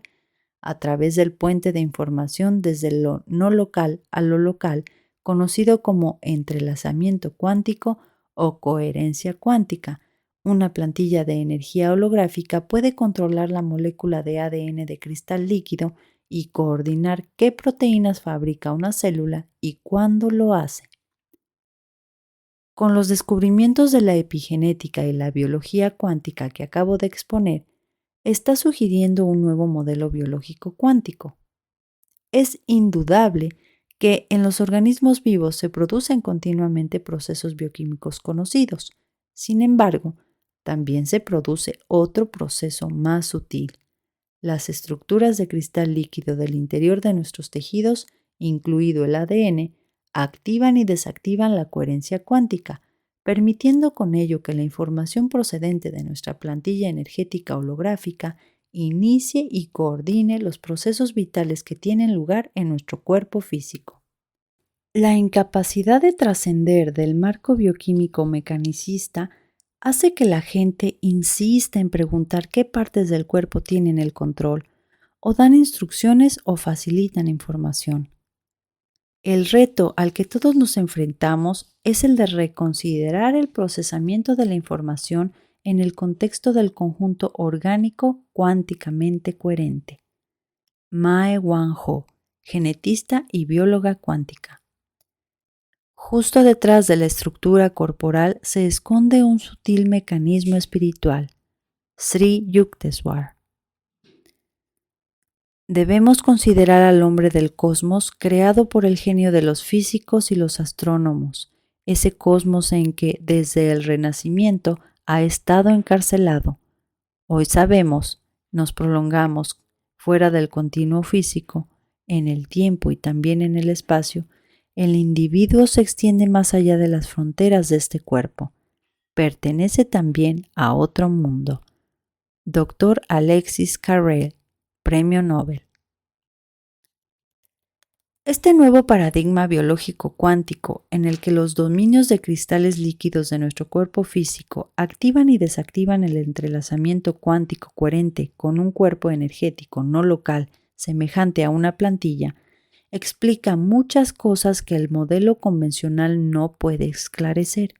A: A través del puente de información desde lo no local a lo local, conocido como entrelazamiento cuántico o coherencia cuántica. Una plantilla de energía holográfica puede controlar la molécula de ADN de cristal líquido y coordinar qué proteínas fabrica una célula y cuándo lo hace. Con los descubrimientos de la epigenética y la biología cuántica que acabo de exponer, está sugiriendo un nuevo modelo biológico cuántico. Es indudable que en los organismos vivos se producen continuamente procesos bioquímicos conocidos. Sin embargo, también se produce otro proceso más sutil. Las estructuras de cristal líquido del interior de nuestros tejidos, incluido el ADN, activan y desactivan la coherencia cuántica, permitiendo con ello que la información procedente de nuestra plantilla energética holográfica inicie y coordine los procesos vitales que tienen lugar en nuestro cuerpo físico. La incapacidad de trascender del marco bioquímico mecanicista hace que la gente insista en preguntar qué partes del cuerpo tienen el control, o dan instrucciones o facilitan información. El reto al que todos nos enfrentamos es el de reconsiderar el procesamiento de la información en el contexto del conjunto orgánico cuánticamente coherente. Mae-Wan Ho, genetista y bióloga cuántica. Justo detrás de la estructura corporal se esconde un sutil mecanismo espiritual, Sri Yukteswar. Debemos considerar al hombre del cosmos creado por el genio de los físicos y los astrónomos, ese cosmos en que desde el Renacimiento ha estado encarcelado. Hoy sabemos, nos prolongamos fuera del continuo físico, en el tiempo y también en el espacio. El individuo se extiende más allá de las fronteras de este cuerpo. Pertenece también a otro mundo. Dr. Alexis Carrel, Premio Nobel. Este nuevo paradigma biológico cuántico, en el que los dominios de cristales líquidos de nuestro cuerpo físico activan y desactivan el entrelazamiento cuántico coherente con un cuerpo energético no local semejante a una plantilla, explica muchas cosas que el modelo convencional no puede esclarecer.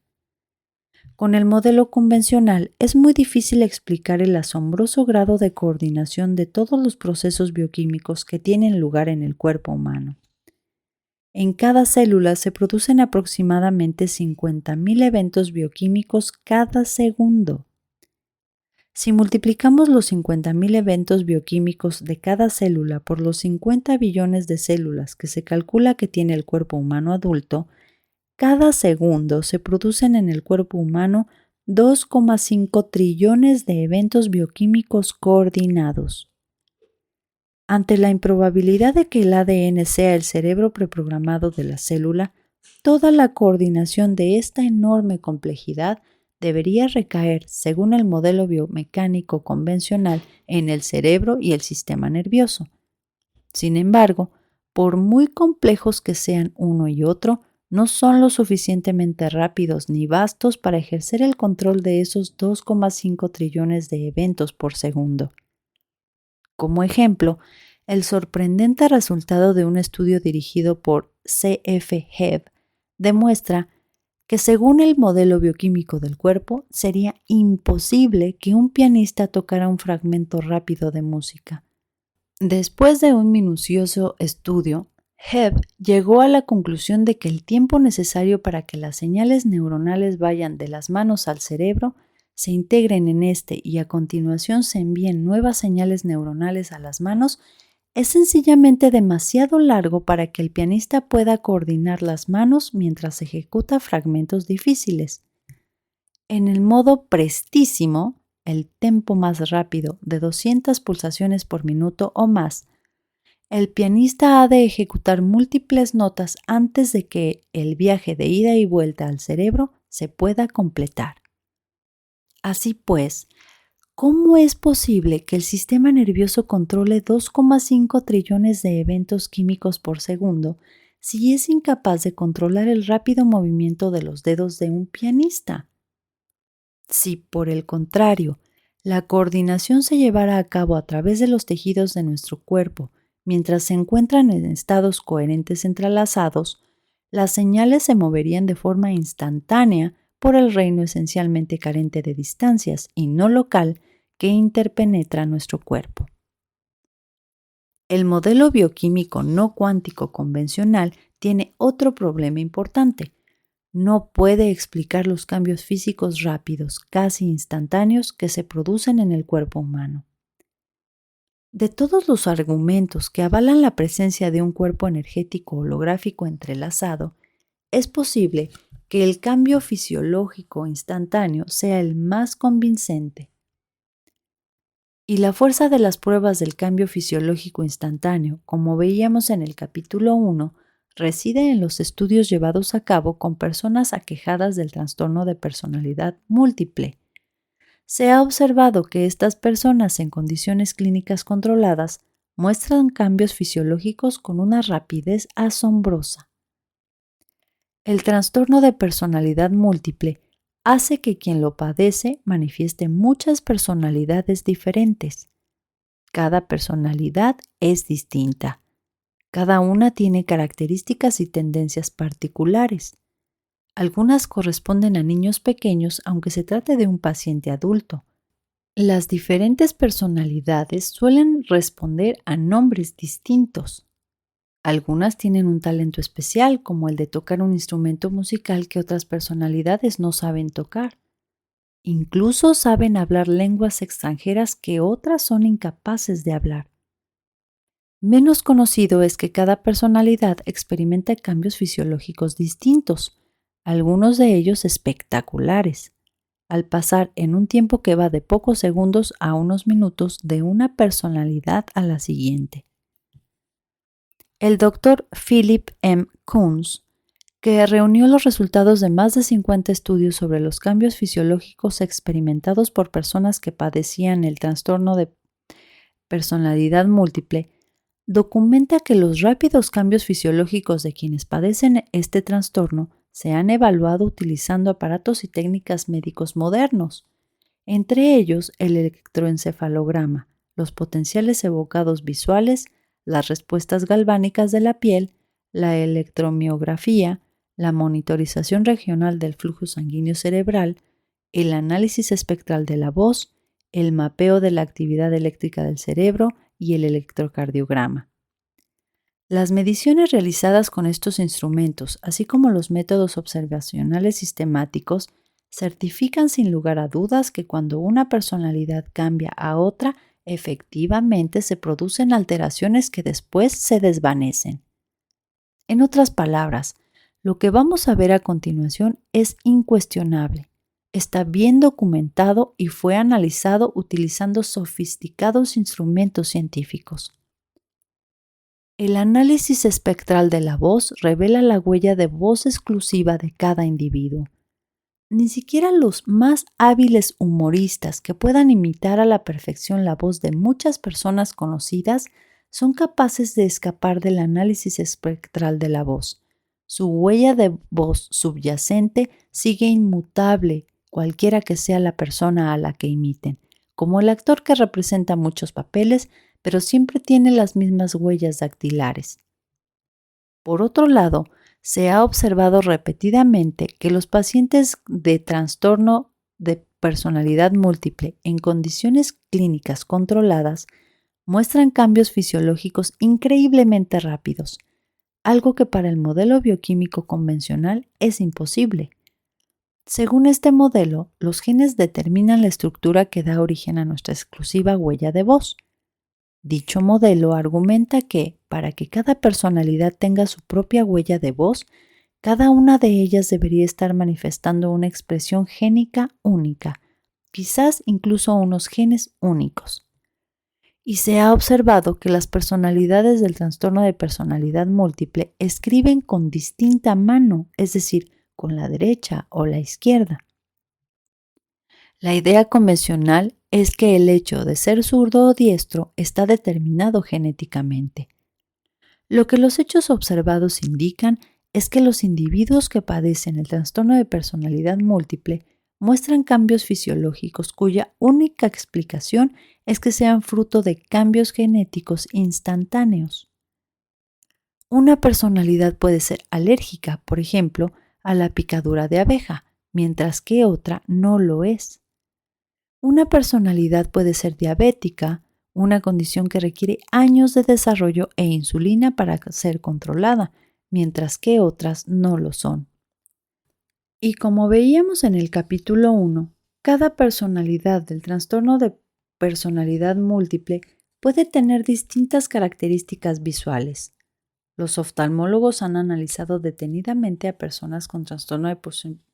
A: Con el modelo convencional es muy difícil explicar el asombroso grado de coordinación de todos los procesos bioquímicos que tienen lugar en el cuerpo humano. En cada célula se producen aproximadamente 50.000 eventos bioquímicos cada segundo. Si multiplicamos los 50.000 eventos bioquímicos de cada célula por los 50 billones de células que se calcula que tiene el cuerpo humano adulto, cada segundo se producen en el cuerpo humano 2,5 trillones de eventos bioquímicos coordinados. Ante la improbabilidad de que el ADN sea el cerebro preprogramado de la célula, Toda la coordinación de esta enorme complejidad debería recaer, según el modelo biomecánico convencional, en el cerebro y el sistema nervioso. Sin embargo, por muy complejos que sean uno y otro, no son lo suficientemente rápidos ni vastos para ejercer el control de esos 2,5 trillones de eventos por segundo. Como ejemplo, el sorprendente resultado de un estudio dirigido por C.F. Hebb demuestra que según el modelo bioquímico del cuerpo, sería imposible que un pianista tocara un fragmento rápido de música. Después de un minucioso estudio, Hebb llegó a la conclusión de que el tiempo necesario para que las señales neuronales vayan de las manos al cerebro, se integren en este y a continuación se envíen nuevas señales neuronales a las manos es sencillamente demasiado largo para que el pianista pueda coordinar las manos mientras ejecuta fragmentos difíciles. En el modo prestísimo, el tempo más rápido de 200 pulsaciones por minuto o más, el pianista ha de ejecutar múltiples notas antes de que el viaje de ida y vuelta al cerebro se pueda completar. Así pues, ¿cómo es posible que el sistema nervioso controle 2,5 trillones de eventos químicos por segundo si es incapaz de controlar el rápido movimiento de los dedos de un pianista? Si, por el contrario, la coordinación se llevara a cabo a través de los tejidos de nuestro cuerpo mientras se encuentran en estados coherentes entrelazados, las señales se moverían de forma instantánea por el reino esencialmente carente de distancias y no local que interpenetra nuestro cuerpo. El modelo bioquímico no cuántico convencional tiene otro problema importante. No puede explicar los cambios físicos rápidos, casi instantáneos, que se producen en el cuerpo humano. De todos los argumentos que avalan la presencia de un cuerpo energético holográfico entrelazado, es posible que el cambio fisiológico instantáneo sea el más convincente. Y la fuerza de las pruebas del cambio fisiológico instantáneo, como veíamos en el capítulo 1, reside en los estudios llevados a cabo con personas aquejadas del trastorno de personalidad múltiple. Se ha observado que estas personas en condiciones clínicas controladas muestran cambios fisiológicos con una rapidez asombrosa. El trastorno de personalidad múltiple hace que quien lo padece manifieste muchas personalidades diferentes. Cada personalidad es distinta. Cada una tiene características y tendencias particulares. Algunas corresponden a niños pequeños, aunque se trate de un paciente adulto. Las diferentes personalidades suelen responder a nombres distintos. Algunas tienen un talento especial, como el de tocar un instrumento musical que otras personalidades no saben tocar. Incluso saben hablar lenguas extranjeras que otras son incapaces de hablar. Menos conocido es que cada personalidad experimenta cambios fisiológicos distintos, algunos de ellos espectaculares, al pasar en un tiempo que va de pocos segundos a unos minutos de una personalidad a la siguiente. El Dr. Philip M. Kunz, que reunió los resultados de más de 50 estudios sobre los cambios fisiológicos experimentados por personas que padecían el trastorno de personalidad múltiple, documenta que los rápidos cambios fisiológicos de quienes padecen este trastorno se han evaluado utilizando aparatos y técnicas médicos modernos, entre ellos el electroencefalograma, los potenciales evocados visuales, las respuestas galvánicas de la piel, la electromiografía, la monitorización regional del flujo sanguíneo cerebral, el análisis espectral de la voz, el mapeo de la actividad eléctrica del cerebro y el electrocardiograma. Las mediciones realizadas con estos instrumentos, así como los métodos observacionales sistemáticos, certifican sin lugar a dudas que cuando una personalidad cambia a otra, efectivamente se producen alteraciones que después se desvanecen. En otras palabras, lo que vamos a ver a continuación es incuestionable. Está bien documentado y fue analizado utilizando sofisticados instrumentos científicos. El análisis espectral de la voz revela la huella de voz exclusiva de cada individuo. Ni siquiera los más hábiles humoristas que puedan imitar a la perfección la voz de muchas personas conocidas son capaces de escapar del análisis espectral de la voz. Su huella de voz subyacente sigue inmutable, cualquiera que sea la persona a la que imiten, como el actor que representa muchos papeles, pero siempre tiene las mismas huellas dactilares. Por otro lado, se ha observado repetidamente que los pacientes de trastorno de personalidad múltiple en condiciones clínicas controladas muestran cambios fisiológicos increíblemente rápidos, algo que para el modelo bioquímico convencional es imposible. Según este modelo, los genes determinan la estructura que da origen a nuestra exclusiva huella de voz. Dicho modelo argumenta que, para que cada personalidad tenga su propia huella de voz, cada una de ellas debería estar manifestando una expresión génica única, quizás incluso unos genes únicos. Y se ha observado que las personalidades del trastorno de personalidad múltiple escriben con distinta mano, es decir, con la derecha o la izquierda. La idea convencional es que el hecho de ser zurdo o diestro está determinado genéticamente. Lo que los hechos observados indican es que los individuos que padecen el trastorno de personalidad múltiple muestran cambios fisiológicos cuya única explicación es que sean fruto de cambios genéticos instantáneos. Una personalidad puede ser alérgica, por ejemplo, a la picadura de abeja, mientras que otra no lo es. Una personalidad puede ser diabética, una condición que requiere años de desarrollo e insulina para ser controlada, mientras que otras no lo son. Y como veíamos en el capítulo 1, cada personalidad del trastorno de personalidad múltiple puede tener distintas características visuales. Los oftalmólogos han analizado detenidamente a personas con trastorno de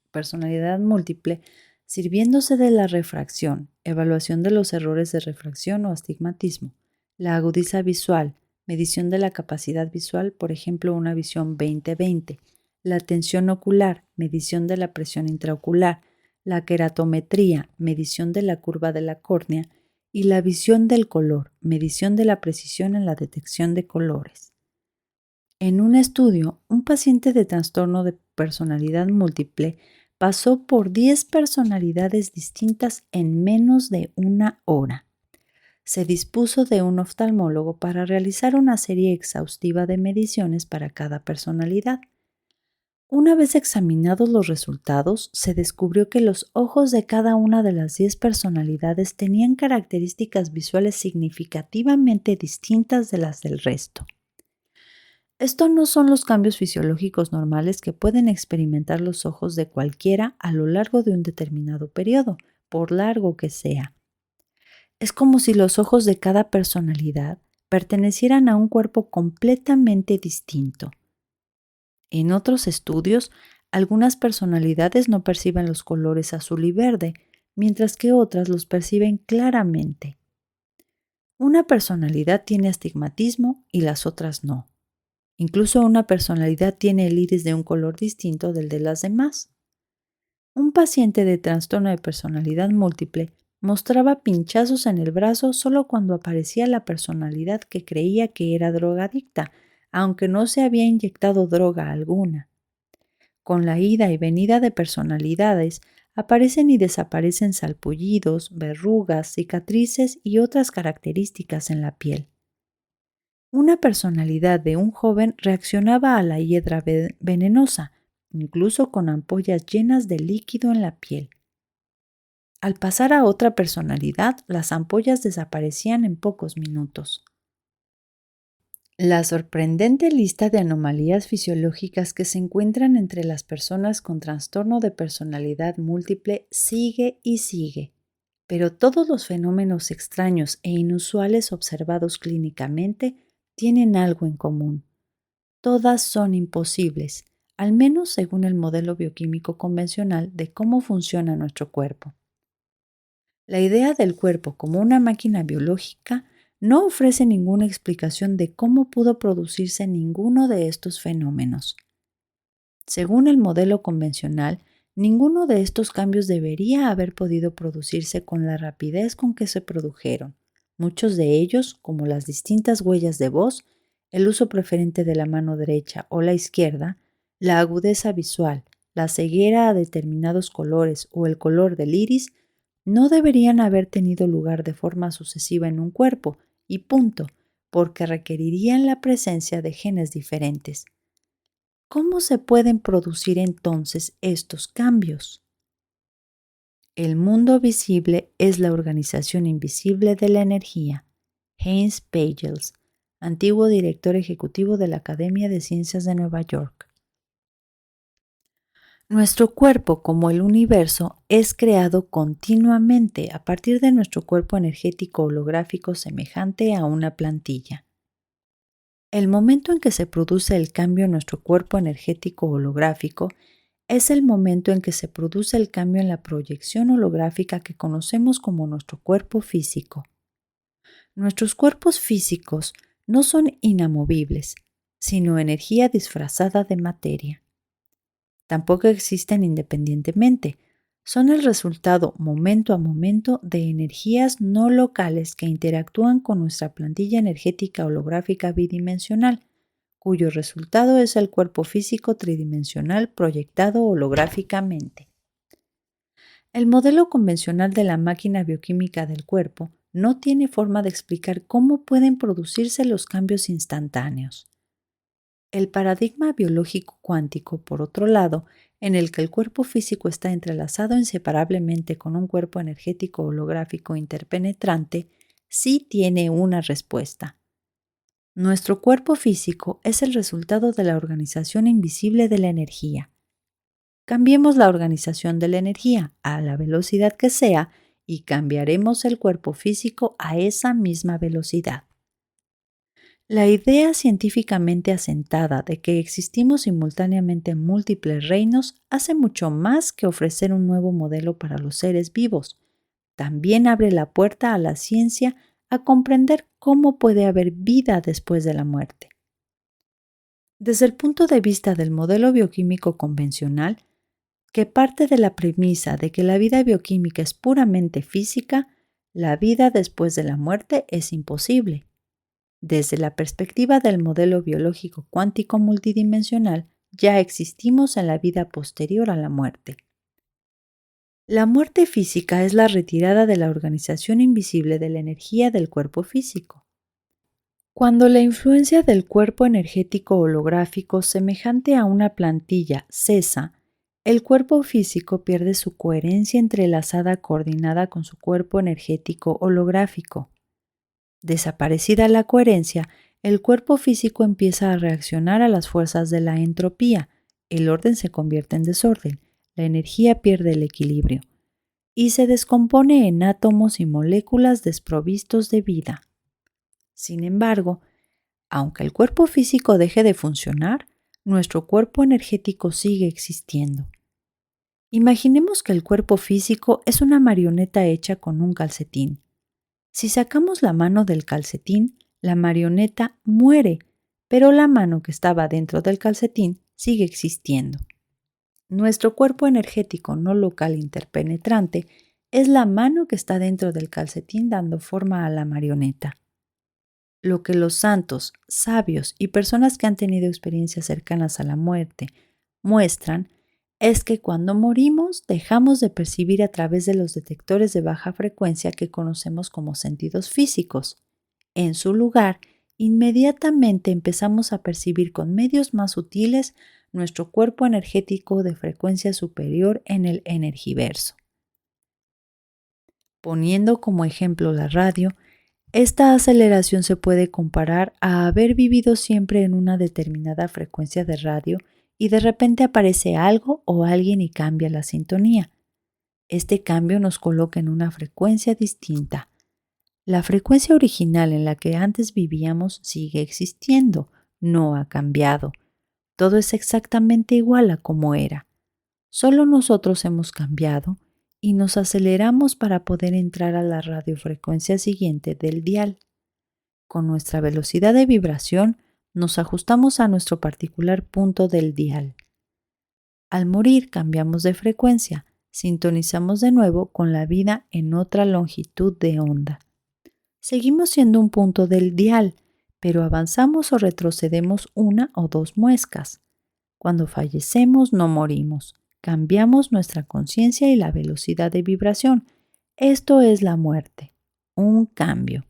A: personalidad múltiple sirviéndose de la refracción, evaluación de los errores de refracción o astigmatismo, la agudeza visual, medición de la capacidad visual, por ejemplo, una visión 20/20, la tensión ocular, medición de la presión intraocular, la queratometría, medición de la curva de la córnea, y la visión del color, medición de la precisión en la detección de colores. En un estudio, un paciente de trastorno de personalidad múltiple pasó por 10 personalidades distintas en menos de una hora. Se dispuso de un oftalmólogo para realizar una serie exhaustiva de mediciones para cada personalidad. Una vez examinados los resultados, se descubrió que los ojos de cada una de las 10 personalidades tenían características visuales significativamente distintas de las del resto. Estos no son los cambios fisiológicos normales que pueden experimentar los ojos de cualquiera a lo largo de un determinado periodo, por largo que sea. Es como si los ojos de cada personalidad pertenecieran a un cuerpo completamente distinto. En otros estudios, algunas personalidades no perciben los colores azul y verde, mientras que otras los perciben claramente. Una personalidad tiene astigmatismo y las otras no. Incluso una personalidad tiene el iris de un color distinto del de las demás. Un paciente de trastorno de personalidad múltiple mostraba pinchazos en el brazo solo cuando aparecía la personalidad que creía que era drogadicta, aunque no se había inyectado droga alguna. Con la ida y venida de personalidades, aparecen y desaparecen salpullidos, verrugas, cicatrices y otras características en la piel. Una personalidad de un joven reaccionaba a la hiedra venenosa, incluso con ampollas llenas de líquido en la piel. Al pasar a otra personalidad, las ampollas desaparecían en pocos minutos. La sorprendente lista de anomalías fisiológicas que se encuentran entre las personas con trastorno de personalidad múltiple sigue y sigue, pero todos los fenómenos extraños e inusuales observados clínicamente tienen algo en común. Todas son imposibles, al menos según el modelo bioquímico convencional de cómo funciona nuestro cuerpo. La idea del cuerpo como una máquina biológica no ofrece ninguna explicación de cómo pudo producirse ninguno de estos fenómenos. Según el modelo convencional, ninguno de estos cambios debería haber podido producirse con la rapidez con que se produjeron. Muchos de ellos, como las distintas huellas de voz, el uso preferente de la mano derecha o la izquierda, la agudeza visual, la ceguera a determinados colores o el color del iris, no deberían haber tenido lugar de forma sucesiva en un cuerpo, y punto, porque requerirían la presencia de genes diferentes. ¿Cómo se pueden producir entonces estos cambios? El mundo visible es la organización invisible de la energía. Heinz Pagels, antiguo director ejecutivo de la Academia de Ciencias de Nueva York. Nuestro cuerpo, como el universo, es creado continuamente a partir de nuestro cuerpo energético holográfico semejante a una plantilla. El momento en que se produce el cambio en nuestro cuerpo energético holográfico es el momento en que se produce el cambio en la proyección holográfica que conocemos como nuestro cuerpo físico. Nuestros cuerpos físicos no son inamovibles, sino energía disfrazada de materia. Tampoco existen independientemente, son el resultado momento a momento de energías no locales que interactúan con nuestra plantilla energética holográfica bidimensional, cuyo resultado es el cuerpo físico tridimensional proyectado holográficamente. El modelo convencional de la máquina bioquímica del cuerpo no tiene forma de explicar cómo pueden producirse los cambios instantáneos. El paradigma biológico cuántico, por otro lado, en el que el cuerpo físico está entrelazado inseparablemente con un cuerpo energético holográfico interpenetrante, sí tiene una respuesta. Nuestro cuerpo físico es el resultado de la organización invisible de la energía. Cambiemos la organización de la energía a la velocidad que sea y cambiaremos el cuerpo físico a esa misma velocidad. La idea científicamente asentada de que existimos simultáneamente en múltiples reinos hace mucho más que ofrecer un nuevo modelo para los seres vivos. También abre la puerta a la ciencia a comprender cómo puede haber vida después de la muerte. Desde el punto de vista del modelo bioquímico convencional, que parte de la premisa de que la vida bioquímica es puramente física, la vida después de la muerte es imposible. Desde la perspectiva del modelo biológico cuántico multidimensional, ya existimos en la vida posterior a la muerte. La muerte física es la retirada de la organización invisible de la energía del cuerpo físico. Cuando la influencia del cuerpo energético holográfico semejante a una plantilla cesa, el cuerpo físico pierde su coherencia entrelazada coordinada con su cuerpo energético holográfico. Desaparecida la coherencia, el cuerpo físico empieza a reaccionar a las fuerzas de la entropía, el orden se convierte en desorden, la energía pierde el equilibrio y se descompone en átomos y moléculas desprovistos de vida. Sin embargo, aunque el cuerpo físico deje de funcionar, nuestro cuerpo energético sigue existiendo. Imaginemos que el cuerpo físico es una marioneta hecha con un calcetín. Si sacamos la mano del calcetín, la marioneta muere, pero la mano que estaba dentro del calcetín sigue existiendo. Nuestro cuerpo energético no local interpenetrante es la mano que está dentro del calcetín dando forma a la marioneta. Lo que los santos, sabios y personas que han tenido experiencias cercanas a la muerte muestran es que cuando morimos dejamos de percibir a través de los detectores de baja frecuencia que conocemos como sentidos físicos. En su lugar, inmediatamente empezamos a percibir con medios más sutiles nuestro cuerpo energético de frecuencia superior en el energiverso. Poniendo como ejemplo la radio, esta aceleración se puede comparar a haber vivido siempre en una determinada frecuencia de radio y de repente aparece algo o alguien y cambia la sintonía. Este cambio nos coloca en una frecuencia distinta. La frecuencia original en la que antes vivíamos sigue existiendo, no ha cambiado. Todo es exactamente igual a como era. Solo nosotros hemos cambiado y nos aceleramos para poder entrar a la radiofrecuencia siguiente del dial. Con nuestra velocidad de vibración, nos ajustamos a nuestro particular punto del dial. Al morir cambiamos de frecuencia, sintonizamos de nuevo con la vida en otra longitud de onda. Seguimos siendo un punto del dial, pero avanzamos o retrocedemos una o dos muescas. Cuando fallecemos no morimos, cambiamos nuestra conciencia y la velocidad de vibración. Esto es la muerte, un cambio.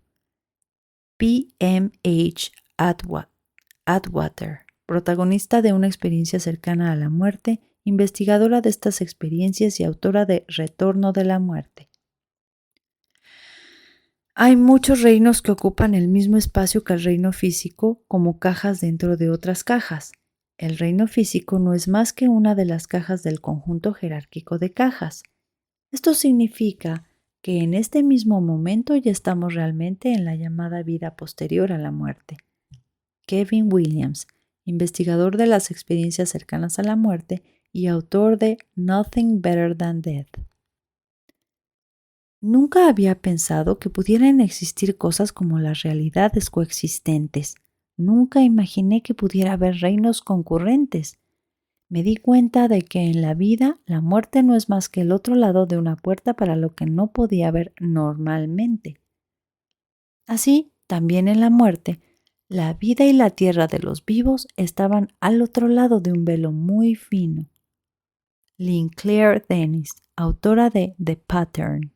A: P.M.H. Atwater, protagonista de una experiencia cercana a la muerte, investigadora de estas experiencias y autora de Retorno de la muerte. Hay muchos reinos que ocupan el mismo espacio que el reino físico, como cajas dentro de otras cajas. El reino físico no es más que una de las cajas del conjunto jerárquico de cajas. Esto significa que en este mismo momento ya estamos realmente en la llamada vida posterior a la muerte. Kevin Williams, investigador de las experiencias cercanas a la muerte y autor de Nothing Better Than Death. Nunca había pensado que pudieran existir cosas como las realidades coexistentes. Nunca imaginé que pudiera haber reinos concurrentes. Me di cuenta de que en la vida la muerte no es más que el otro lado de una puerta para lo que no podía ver normalmente. Así, también en la muerte, la vida y la tierra de los vivos estaban al otro lado de un velo muy fino. Lynn Claire Dennis, autora de The Pattern.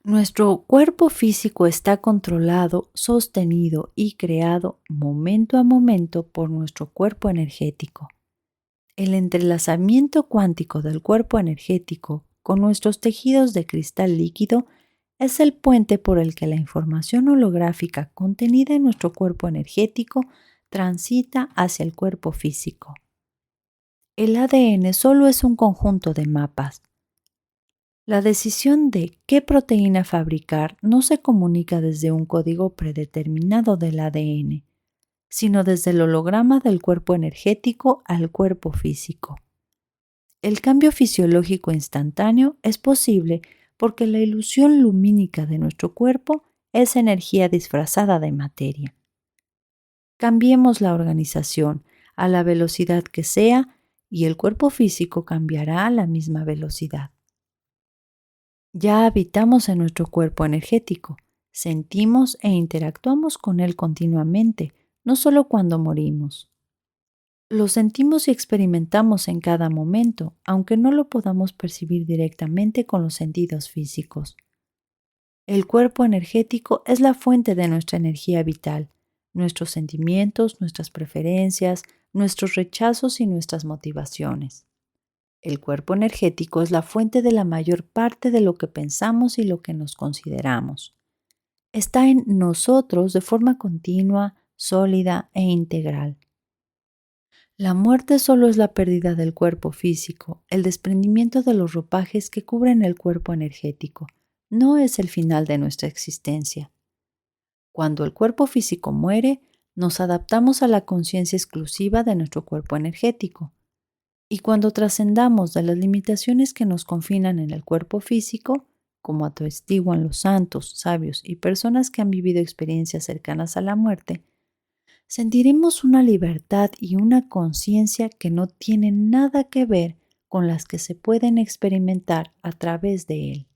A: Nuestro cuerpo físico está controlado, sostenido y creado momento a momento por nuestro cuerpo energético. El entrelazamiento cuántico del cuerpo energético con nuestros tejidos de cristal líquido es el puente por el que la información holográfica contenida en nuestro cuerpo energético transita hacia el cuerpo físico. El ADN solo es un conjunto de mapas. La decisión de qué proteína fabricar no se comunica desde un código predeterminado del ADN, sino desde el holograma del cuerpo energético al cuerpo físico. El cambio fisiológico instantáneo es posible porque la ilusión lumínica de nuestro cuerpo es energía disfrazada de materia. Cambiemos la organización a la velocidad que sea y el cuerpo físico cambiará a la misma velocidad. Ya habitamos en nuestro cuerpo energético, sentimos e interactuamos con él continuamente, no solo cuando morimos. Lo sentimos y experimentamos en cada momento, aunque no lo podamos percibir directamente con los sentidos físicos. El cuerpo energético es la fuente de nuestra energía vital, nuestros sentimientos, nuestras preferencias, nuestros rechazos y nuestras motivaciones. El cuerpo energético es la fuente de la mayor parte de lo que pensamos y lo que nos consideramos. Está en nosotros de forma continua, sólida e integral. La muerte solo es la pérdida del cuerpo físico, el desprendimiento de los ropajes que cubren el cuerpo energético. No es el final de nuestra existencia. Cuando el cuerpo físico muere, nos adaptamos a la conciencia exclusiva de nuestro cuerpo energético. Y cuando trascendamos de las limitaciones que nos confinan en el cuerpo físico, como atestiguan los santos, sabios y personas que han vivido experiencias cercanas a la muerte, sentiremos una libertad y una conciencia que no tienen nada que ver con las que se pueden experimentar a través de él.